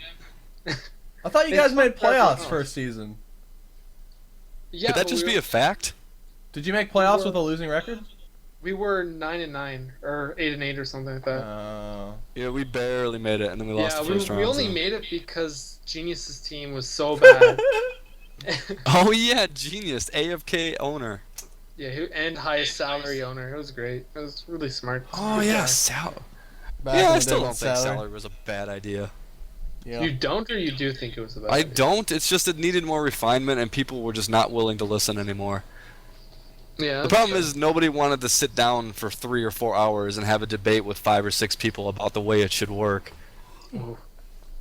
I thought you It's guys made fun for playoffs everyone first season. Yeah, Could that but just be a fact? Did you make playoffs were- with a losing record? We were 9-9 or 8-8 or something like that. Yeah, we barely made it, and then we lost Yeah, the first round. we only so. made it because Genius's team was so bad. Oh yeah, genius, AFK owner. Yeah, and highest salary owner. It was great. It was really smart. Oh Good yeah, guy. Back yeah, in I the still day don't with think salary was a bad idea. Yeah. You don't, or you do think it was a bad I idea? don't. It's just it needed more refinement, and people were just not willing to listen anymore. Yeah. The problem is nobody wanted to sit down for 3 or 4 hours and have a debate with 5 or 6 people about the way it should work. Ooh. You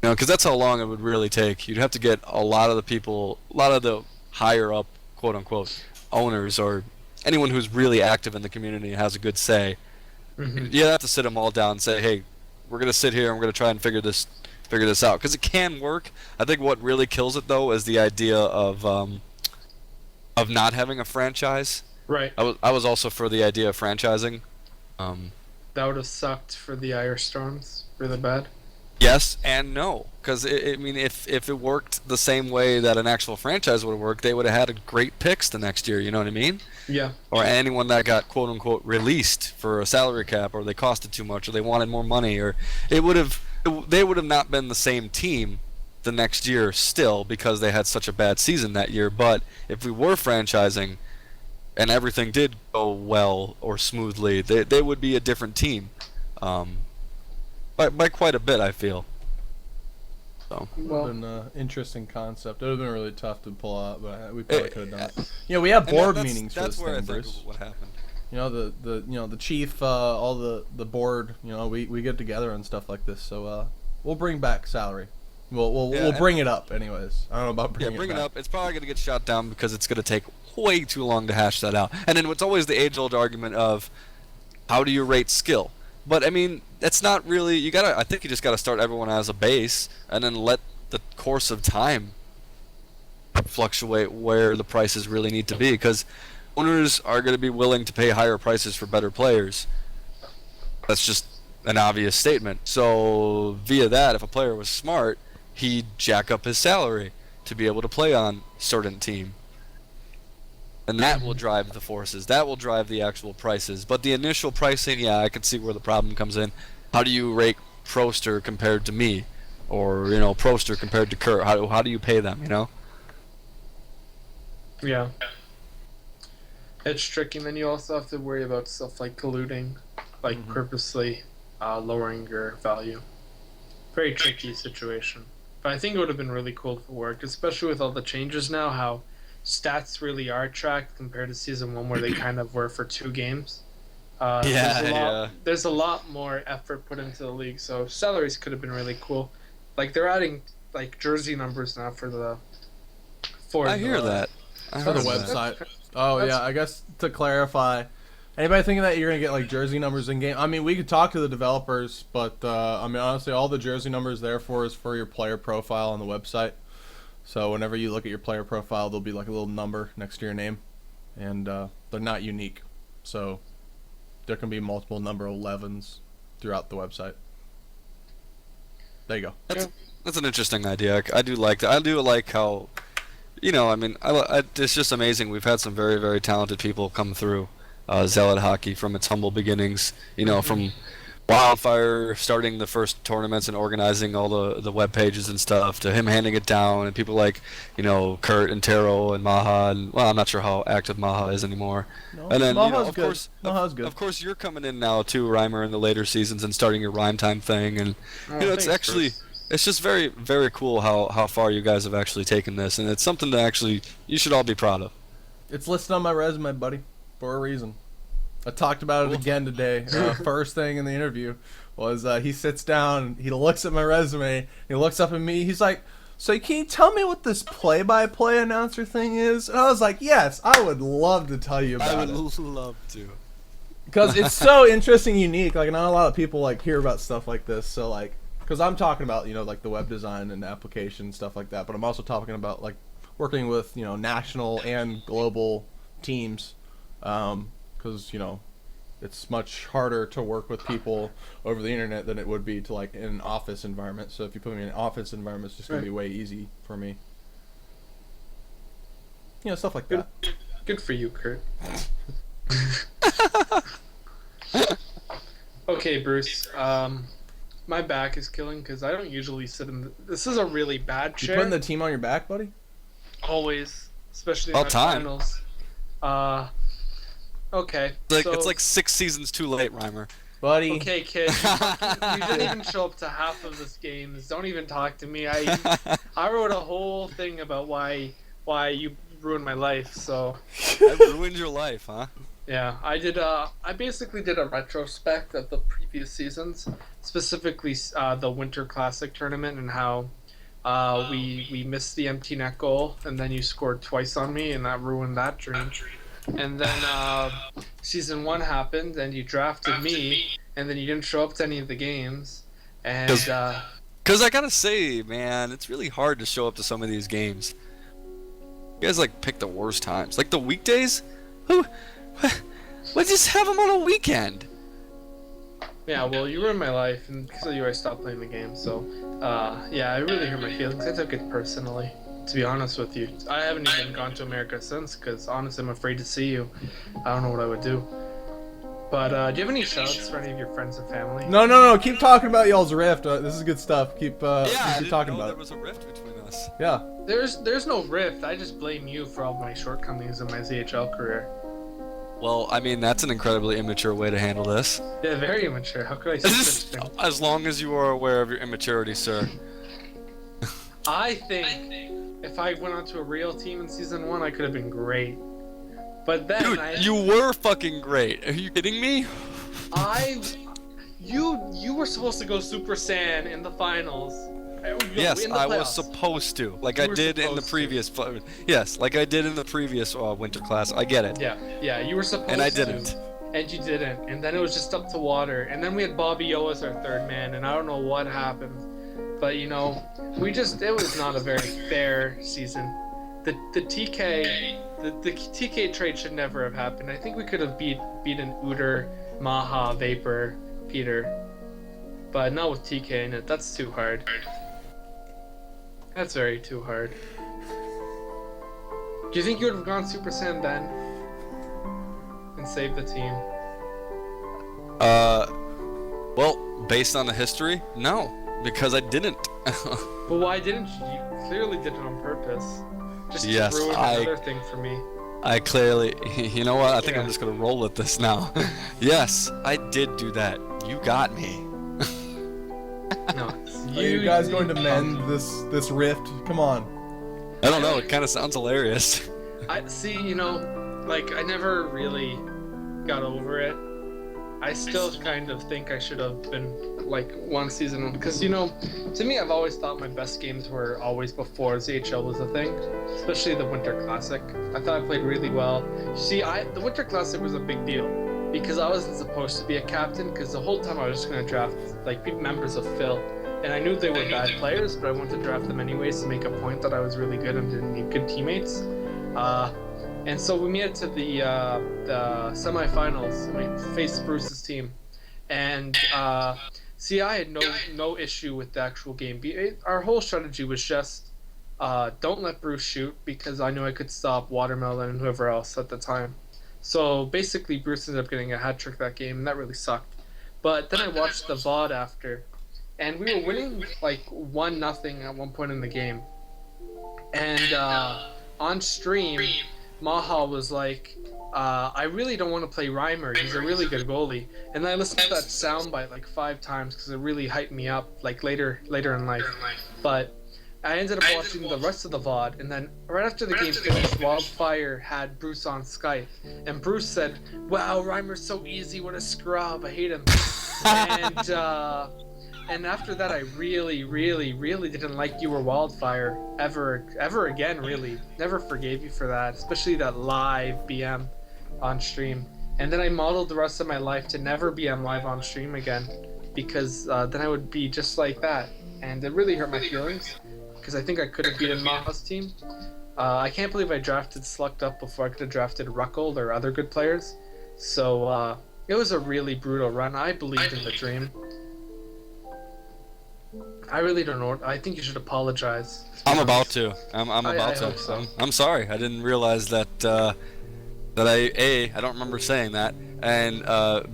know, because that's how long it would really take. You'd have to get a lot of the people, a lot of the higher up, quote unquote, owners or anyone who's really active in the community and has a good say. Mhm. You have to sit them all down and say, hey, we're gonna sit here and we're gonna try and figure this out, because it can work. I think what really kills it though is the idea of not having a franchise. Right. I was also for the idea of franchising. That would have sucked for the Irish Storms really bad. Yes and no, because I mean, if it worked the same way that an actual franchise would have worked, they would have had great picks the next year. You know what I mean? Yeah. Or anyone that got quote unquote released for a salary cap, or they costed too much, or they wanted more money, or they would have not been the same team the next year still, because they had such a bad season that year. But if we were franchising and everything did go well or smoothly, they would be a different team. By quite a bit, I feel. So. Would Well, have been an interesting concept. It would have been really tough to pull out, but we probably It- could have done it. You know, we have And board that's- meetings for that's this where thing, I think Bruce. what happened. You know, the chief, all the board. You know, we get together and stuff like this. So we'll bring back salary. We'll Yeah, bring it up anyways. I don't know about bringing Bring it back. up. It's probably going to get shot down because it's going to take way too long to hash that out. And then it's always the age-old argument of how do you rate skill? But I mean, that's not really. I think you just got to start everyone as a base, and then let the course of time fluctuate where the prices really need to be. Because owners are going to be willing to pay higher prices for better players. That's just an obvious statement. So via that, if a player was smart, he'd jack up his salary to be able to play on certain team. And that will drive the forces. That will drive the actual prices. But the initial pricing, yeah, I can see where the problem comes in. How do you rate Proster compared to me? Or, Proster compared to Kurt? How do you pay them, yeah. It's tricky, and then you also have to worry about stuff like colluding, like purposely lowering your value. Very tricky situation. But I think it would have been really cool if it worked, especially with all the changes now, how stats really are tracked compared to season 1 where they kind of were for 2 games. There's a lot more effort put into the league, so salaries could have been really cool. Like they're adding like jersey numbers now for the I hear that. For the website. Oh yeah, I guess to clarify, anybody thinking that you're gonna get like jersey numbers in game? I mean, we could talk to the developers, but I mean honestly, all the jersey numbers there for is for your player profile on the website. So whenever you look at your player profile, there'll be like a little number next to your name, and they're not unique. So there can be multiple number 11s throughout the website. There you go. That's an interesting idea. I do like that. I do like how, I mean, it's just amazing. We've had some very, very talented people come through Zealot hockey from its humble beginnings. From Wildfire starting the first tournaments and organizing all the web pages and stuff, to him handing it down, and people like, Kurt and Taro and Maha, and well, I'm not sure how active Maha is anymore. No, And then Maha's of good. course, Maha's good. of course, you're coming in now too, Reimer, in the later seasons and starting your Rhyme Time thing, and it's Thanks, actually. Bruce. It's just very, very cool how far you guys have actually taken this, and it's something to actually you should all be proud of. It's listed on my resume, buddy, for a reason. I talked about it again today. First thing in the interview was he sits down, he looks at my resume, he looks up at me, he's like, "So can you tell me what this play-by-play announcer thing is?" And I was like, "Yes, I would love to tell you about it." love to. Because it's so interesting, unique. Like, not a lot of people like hear about stuff like this. So like, because I'm talking about like the web design and application stuff like that, but I'm also talking about like working with national and global teams, because it's much harder to work with people over the internet than it would be to like in an office environment. So if you put me in an office environment, it's just gonna be way easy for me. Stuff like that. Good for you, Kurt. Okay, Bruce. My back is killing because I don't usually sit in. This is a really bad You chair. putting the team on your back, buddy? Always, especially in All my time. finals. Okay. It's like 6 seasons too late, Reimer. Buddy. Okay, kid. You didn't even show up to half of this games. Don't even talk to me. I wrote a whole thing about why you ruined my life. So I ruined your life, huh? yeah, I did. I basically did a retrospect of the previous seasons, specifically the Winter Classic tournament, and how we missed the empty net goal, and then you scored twice on me, and that ruined that dream. And then season 1 happened, and you drafted me, and then you didn't show up to any of the games, and Because I gotta say, man, it's really hard to show up to some of these games. You guys like pick the worst times, like the weekdays. Let's just have them on a weekend. yeah, well, you ruined my life, and because of you, I stopped playing the game. So, yeah, it really hurt my feelings. I took it personally, to be honest with you. I haven't even gone to America since, because honestly, I'm afraid to see you. I don't know what I would do. But do you have any shoutouts for any of your friends and family? No. Keep talking about y'all's rift. This is good stuff. Keep I didn't talking know about there it. was a rift between us. Yeah. There's no rift. I just blame you for all my shortcomings in my ZHL career. Well, I mean, that's an incredibly immature way to handle this. Yeah, very immature. How could I say such a thing? As long as you are aware of your immaturity, sir. I think if I went onto a real team in season 1, I could have been great. But then Dude, you were fucking great. Are you kidding me? You were supposed to go Super Saiyan in the finals. Yes, in the I was playoffs. supposed to, like You I were did in the supposed to. previous. Yes, like I did in the previous Winter Class. I get it. Yeah, you were supposed to. And I didn't. And you didn't. And then it was just up to water. And then we had Bobby O as our third man, and I don't know what happened. But it was not a very fair season. The TK trade should never have happened. I think we could have beaten Uter, Maha, Vapor, Peter. But not with TK in it. That's too hard. That's very too hard. Do you think you would have gone Super Saiyan then? And saved the team? Well, based on the history, no, because I didn't. But why didn't you? You clearly did it on purpose. Just Yes, to ruin I- another thing for me. I clearly, you know what? I think I'm Yeah. just gonna roll with this now. Yes, I did do that. You got me. No. Are you guys going to mend this rift? Come on. I don't know. It kind of sounds hilarious. I see. I never really got over it. I still kind of think I should have been one season, because to me, I've always thought my best games were always before ZHL was a thing, especially the Winter Classic. I thought I played really well. See, the Winter Classic was a big deal because I wasn't supposed to be a captain, because the whole time I was just gonna draft members of Phil, and I knew they were bad players, but I wanted to draft them anyways to make a point that I was really good and didn't need good teammates. And so we made it to the semifinals, and we faced Bruce's team. And I had no issue with the actual game. Our whole strategy was just don't let Bruce shoot, because I knew I could stop Watermelon and whoever else at the time. So basically, Bruce ended up getting a hat trick that game, and that really sucked. But then I watched the VOD after, and we were winning like 1-0 at one point in the game. And on stream, Maha was like, I really don't want to play Reimer. He's a really good goalie. And I listened to that soundbite like 5 times because it really hyped me up like later in life. But I ended up watching the rest of the VOD, and then right after the game finished, Wildfire had Bruce on Skype, and Bruce said, "Wow, Reimer's so easy. What a scrub. I hate him." And after that, I really, really, really didn't like you or Wildfire ever again. Really, never forgave you for that, especially that live BM on stream. And then I modeled the rest of my life to never BM live on stream again, because then I would be just like that, and it really hurt my feelings. Because I think I could have beaten Maha's team. I can't believe I drafted Slucked Up before I could have drafted Ruckel or other good players. So it was a really brutal run. I believed in the dream. I really don't know. I think you should apologize. I'm about to. I'm about to. Hope so. I'm sorry. I didn't realize that I don't remember saying that, and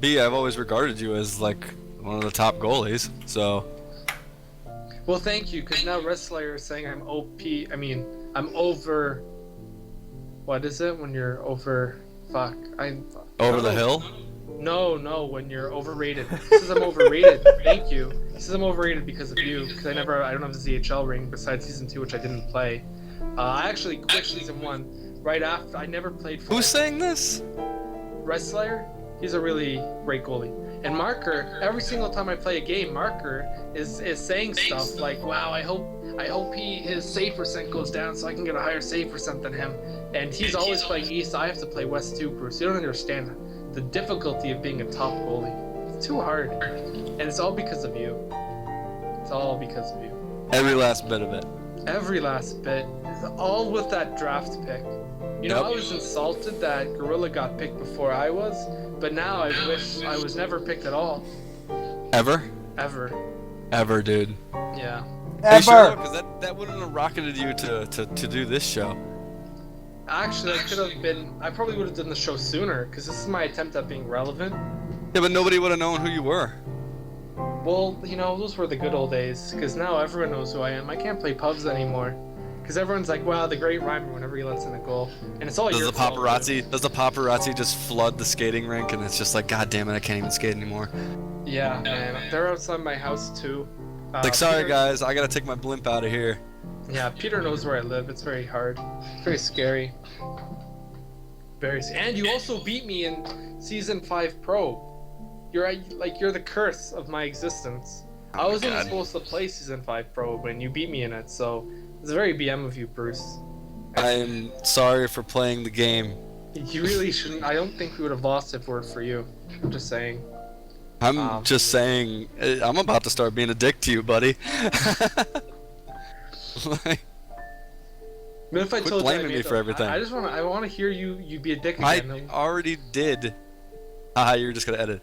B, I've always regarded you as like one of the top goalies. So. Well, thank you, because now Red Slayer is saying I'm OP. I mean, I'm over. What is it when you're over? Fuck. Over the hill? No, when you're overrated. He says I'm overrated. Thank you. He says I'm overrated because of you, because I don't have the ZHL ring besides season 2, which I didn't play. I actually quit season 1 right after. I never played for. Who's saying this? Red Slayer. He's a really great goalie. And Marker, every single time I play a game, Marker is saying stuff like, "Wow, I hope his save percent goes down so I can get a higher save percent than him." And he's always playing East. I have to play West too, Bruce. You don't understand the difficulty of being a top goalie. It's too hard, and it's all because of you. It's all because of you. Every last bit of it. Every last bit. All with that draft pick. You know, I was insulted that Gorilla got picked before I was, but now I wish I was never picked at all. Ever? Ever, dude. Yeah. Ever. Because that wouldn't have rocketed you to do this show. Actually, I probably would have done the show sooner, because this is my attempt at being relevant. Yeah, but nobody would have known who you were. Well, you know, those were the good old days, because now everyone knows who I am. I can't play pubs anymore. Because everyone's like, wow, the great Reimer whenever he lets in a goal. And it's all your fault. Does the paparazzi just flood the skating rink, and it's just like, God damn it, I can't even skate anymore? Yeah, man. They're outside my house, too. Like, sorry guys, I gotta take my blimp out of here. Yeah, Peter knows where I live. It's very hard. It's very scary. And you also beat me in Season 5 Pro. You're the curse of my existence. I wasn't supposed to play Season 5 Pro when you beat me in it, so it's very BM of you, Bruce. I'm sorry for playing the game. You really shouldn't. I don't think we would have lost if it were for you. I'm just saying. I'm just saying, I'm about to start being a dick to you, buddy. Like, But if I quit told you I blaming made me for everything. I want to hear you be a dick I again. already did. You're just gonna edit.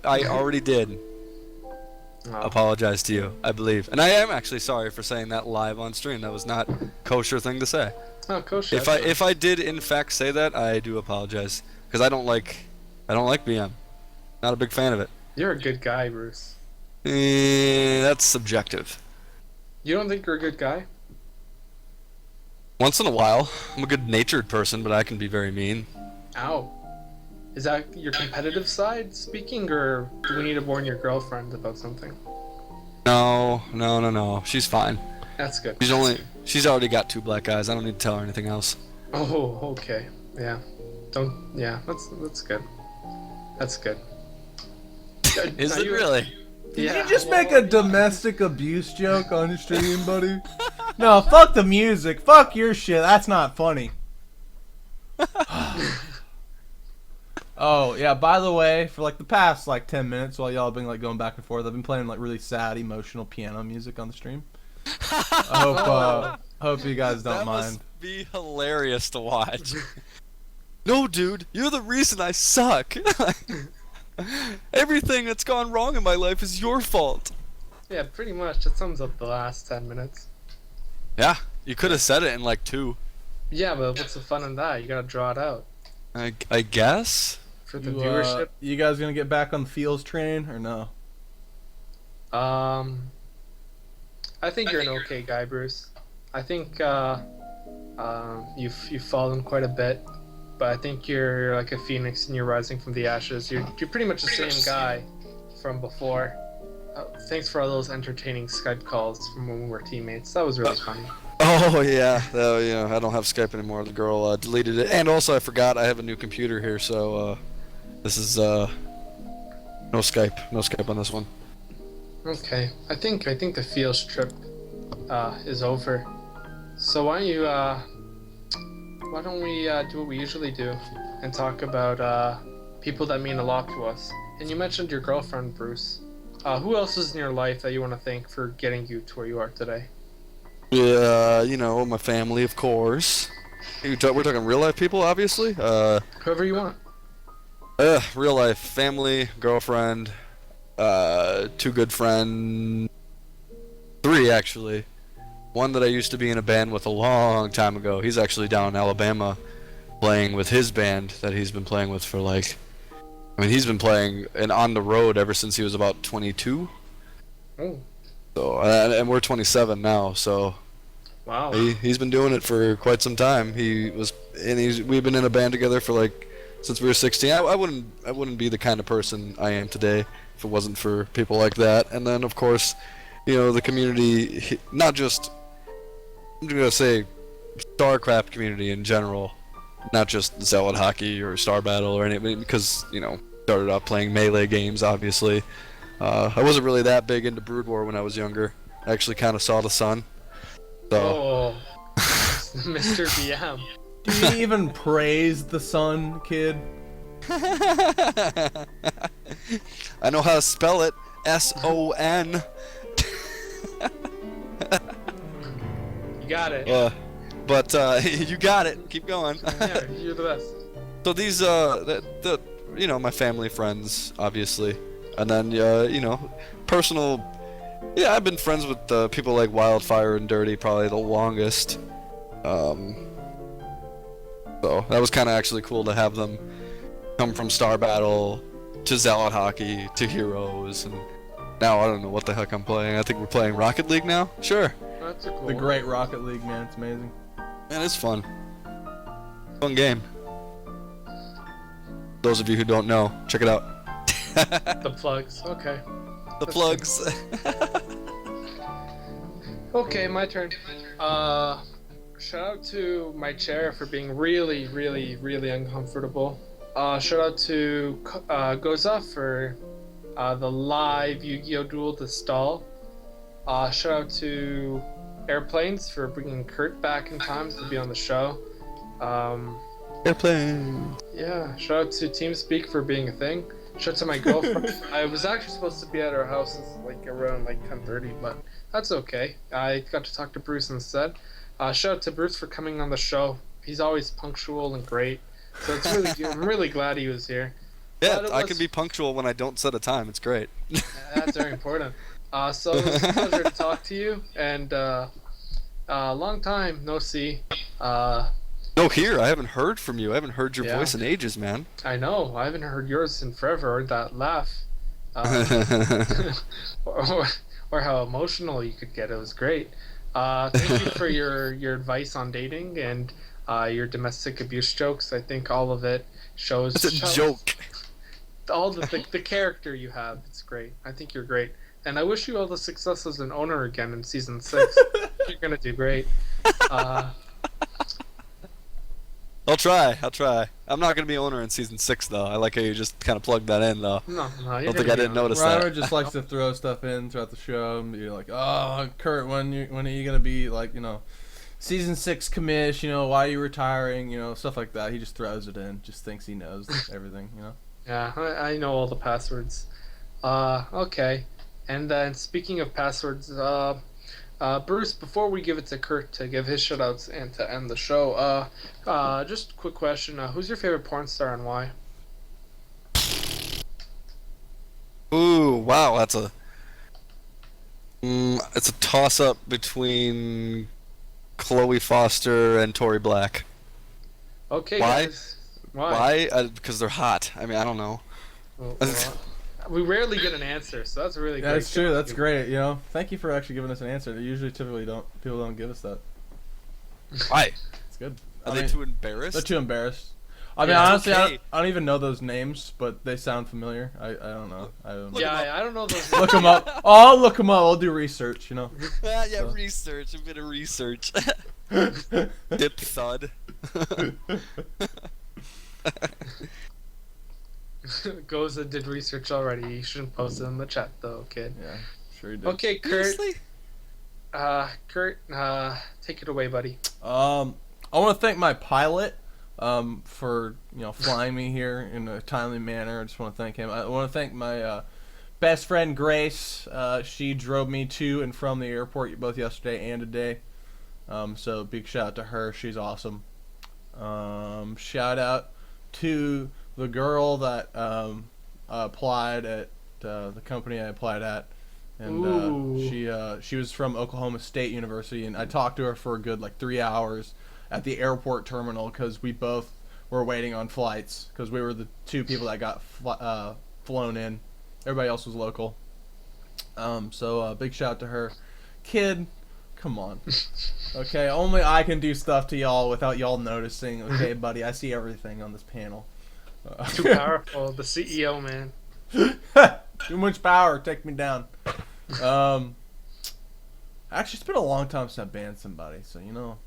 I already did. Apologize to you, I believe, and I am actually sorry for saying that live on stream. That was not a kosher thing to say. Oh, kosher. If I did in fact say that, I do apologize, because I don't like BM. Not a big fan of it. You're a good guy, Bruce. That's subjective. You don't think you're a good guy? Once in a while, I'm a good-natured person, but I can be very mean. Ow. Is that your competitive side speaking, or do we need to warn your girlfriend about something? No. She's fine. That's good. She's already got 2 black eyes. I don't need to tell her anything else. Oh, okay. Yeah. That's good. That's good. Is it really? Did you just make a domestic abuse joke on stream, buddy? No, fuck the music. Fuck your shit. That's not funny. Oh, yeah, by the way, for like the past like 10 minutes while y'all have been like going back and forth, I've been playing like really sad, emotional piano music on the stream. I hope you guys don't mind. That must be hilarious to watch. No, dude, you're the reason I suck. Everything that's gone wrong in my life is your fault. Yeah, pretty much. That sums up the last 10 minutes. Yeah, you could have said it in like 2. Yeah, but what's the fun in that? You gotta draw it out. I guess. for the viewership. You guys gonna get back on the Fields train or no? I think you're an okay guy, Bruce. I think you've fallen quite a bit, but I think you're like a phoenix and you're rising from the ashes. You're pretty much the same guy from before. Thanks for all those entertaining Skype calls from when we were teammates. That was really funny. Oh yeah, I don't have Skype anymore. The girl deleted it, and also I forgot I have a new computer here, so this is no Skype on this one. Okay, I think the Fields trip is over. So why don't we do what we usually do and talk about people that mean a lot to us? And you mentioned your girlfriend, Bruce. Who else is in your life that you want to thank for getting you to where you are today? Yeah, my family, of course. We're talking real life people, obviously. Whoever you want. Real life, family, girlfriend, 2 good friends, 3 actually. One that I used to be in a band with a long time ago. He's actually down in Alabama playing with his band that he's been playing with for he's been playing and on the road ever since he was about 22. Oh. So, and we're 27 now, so wow. He's been doing it for quite some time. We've been in a band together for since we were 16. I wouldn't be the kind of person I am today if it wasn't for people like that. And then of course, the community, not just, I'm gonna say StarCraft community in general, not just Zealot hockey or Star Battle or anything, because started off playing Melee games, obviously. I wasn't really that big into Brood War when I was younger. I actually kind of saw the sun. So. Oh, Mr. BM. Do you even praise the sun, kid? I know how to spell it. S-O-N. You got it. But you got it. Keep going. Yeah, you're the best. So these, my family, friends, obviously. And then, personal... Yeah, I've been friends with people like Wildfire and Dirty probably the longest. So that was kind of actually cool to have them come from Star Battle to Zealot Hockey to Heroes. And now I don't know what the heck I'm playing. I think we're playing Rocket League now? Sure. That's a cool. The great Rocket League, man. It's amazing. Man, it's fun. Fun game. Those of you who don't know, check it out. The plugs. Okay. The plugs. Okay, my turn. Shout out to my chair for being really, really, really uncomfortable. Shout out to Goza for the live Yu-Gi-Oh! Duel to stall. Shout out to Airplanes for bringing Kurt back in time to be on the show. Airplane. Yeah, shout out to TeamSpeak for being a thing. Shout out to my girlfriend. I was actually supposed to be at her house around 10:30, but that's okay. I got to talk to Bruce instead. Shout out to Bruce for coming on the show. He's always punctual and great. So it's really good. I'm really glad he was here. Yeah, I can be punctual when I don't set a time. It's great. That's very important. So it was a pleasure to talk to you, and long time no see. No, here. I haven't heard from you. I haven't heard your voice in ages, man. I know. I haven't heard yours in forever, or that laugh. Or how emotional you could get. It was great. Thank you for your advice on dating and your domestic abuse jokes. I think all of it shows... It's a joke. All the character you have. It's great. I think you're great. And I wish you all the success as an owner again in Season 6. You're going to do great. I'll try. I'm not going to be owner in Season 6, though. I like how you just kind of plugged that in, though. No, I don't think I didn't notice that. Reimer just likes to throw stuff in throughout the show. And be like, oh, Kurt, when are you going to be, Season 6 commish, why are you retiring, stuff like that. He just throws it in. Just thinks he knows everything, Yeah, I know all the passwords. Okay. And then, speaking of passwords, Bruce, before we give it to Kurt to give his shoutouts and to end the show, just a quick question. Who's your favorite porn star and why? Ooh, wow, that's it's a toss-up between Chloe Foster and Tori Black. Okay, why? guys. Why? Why? Because they're hot. I mean, I don't know. Well, we rarely get an answer, so that's really great. That's true. That's great. You know, thank you for actually giving us an answer. Typically people don't give us that. Why? It's good. Are they too embarrassed? They're too embarrassed. I mean, Yeah, honestly, okay. I don't even know those names, but they sound familiar. I don't know. I don't know those. Look them up. Oh, I'll look them up. I'll do research. You know. Yeah, So. research. A bit of research. Dip thud. Goza did research already. You shouldn't post it in the chat though, kid. Yeah, sure you did. Okay, Kurt. Seriously? Kurt, take it away, buddy. I want to thank my pilot for flying me here in a timely manner. I just want to thank him. I want to thank my best friend Grace. She drove me to and from the airport both yesterday and today. So big shout out to her. She's awesome. Shout out to the girl that applied at the company I applied at. And she was from Oklahoma State University, and I talked to her for a good 3 hours at the airport terminal because we both were waiting on flights because we were the two people that got flown in. Everybody else was local. So big shout out to her. Kid, come on. Okay, only I can do stuff to y'all without y'all noticing. Okay, buddy, I see everything on this panel. Too powerful. The CEO, man. Too much power. Take me down. Actually, it's been a long time since I banned somebody, so I'm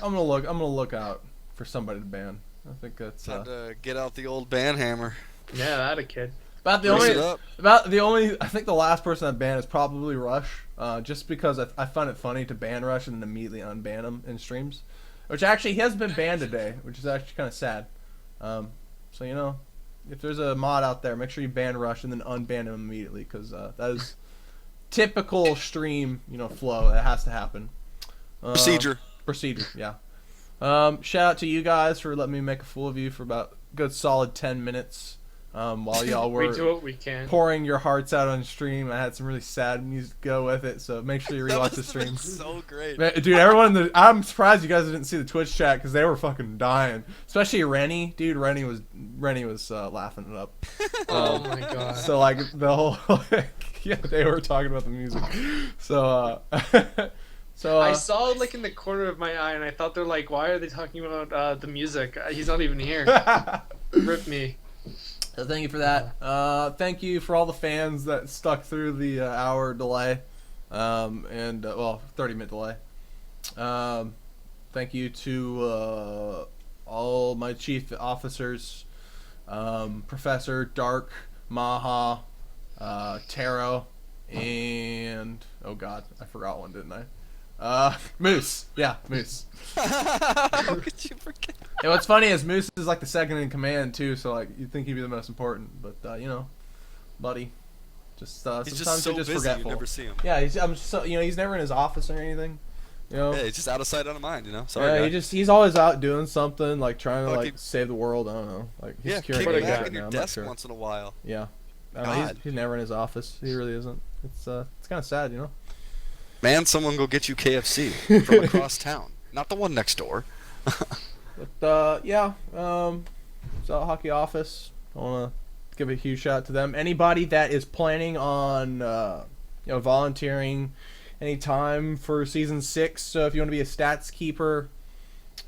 gonna look out for somebody to ban. I think that's Time to get out the old ban hammer. Yeah, that a kid. about the only. I think the last person I banned is probably Rush, just because I find it funny to ban Rush and then immediately unban him in streams, which actually he has been banned today, which is actually kind of sad. So if there's a mod out there, make sure you ban Rush and then unban him immediately, because that is typical stream, flow. That has to happen. Procedure, yeah. Shout out to you guys for letting me make a fool of you for about a good solid 10 minutes while y'all were We do what we can. pouring your hearts out on stream. I had some really sad music go with it, so make sure you rewatch the stream. So great. Dude, everyone I'm surprised you guys didn't see the Twitch chat because they were fucking dying. Especially Rennie. Dude, Rennie was laughing it up. Oh my god. So the whole yeah, they were talking about the music. So I saw it in the corner of my eye and I thought they're why are they talking about the music? He's not even here. Rip me. So thank you for that. Thank you for all the fans that stuck through the hour delay, 30-minute delay. Thank you to all my chief officers, Professor, Dark, Maha, Taro, and oh god, I forgot one, didn't I? Moose. Yeah, Moose. How could you forget? And what's funny is Moose is the second in command too, so you'd think he'd be the most important, but buddy, He's sometimes just so you're just busy, forgetful. you never see him. Yeah, he's never in his office or anything. Yeah, he's just out of sight, out of mind. Sorry, Yeah, he's always out doing something, trying to Fucking- save the world. I don't know, he's Yeah, curing kick AIDS back back right in your now, I'm not desk sure. once in a while. Yeah, I don't know, God. he's never in his office. He really isn't. It's kind of sad, Man, someone go get you KFC from across town, not the one next door. But Zealot Hockey Office, I want to give a huge shout out to them. Anybody that is planning on volunteering any time for season 6, so if you want to be a stats keeper,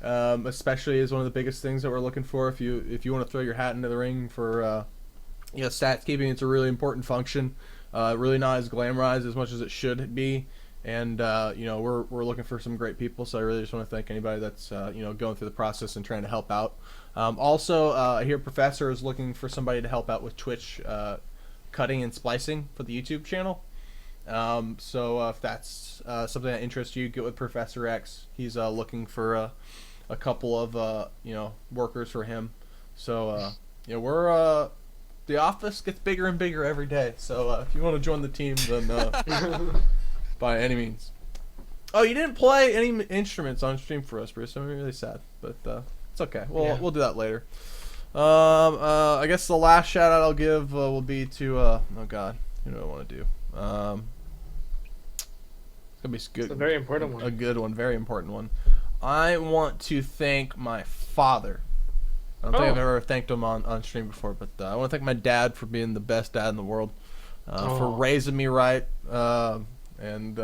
especially is one of the biggest things that we're looking for. If you want to throw your hat into the ring for stats keeping, it's a really important function. Really not as glamorized as much as it should be. And we're looking for some great people, so I really just want to thank anybody that's going through the process and trying to help out. Also, I hear Professor is looking for somebody to help out with Twitch cutting and splicing for the YouTube channel. So if that's something that interests you, get with Professor X. He's looking for a couple of workers for him. So we're the office gets bigger and bigger every day. So if you want to join the team, then. By any means. Oh, you didn't play any instruments on stream for us, Bruce. I'm really sad, but it's okay. We'll do that later. I guess the last shout out I'll give will be to oh god, who do I want to do? It's gonna be good. It's a very important one. A good one, very important one. I want to thank my father. I don't think I've ever thanked him on stream before, but I want to thank my dad for being the best dad in the world, for raising me right, and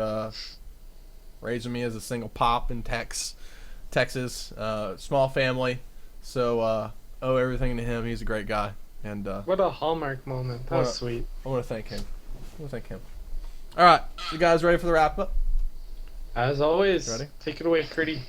raising me as a single pop in Texas, small family. So owe everything to him. He's a great guy, and What a hallmark moment. That was sweet. I want to thank him. All right, you guys ready for the wrap up? As always, Ready? take it away, Curdy.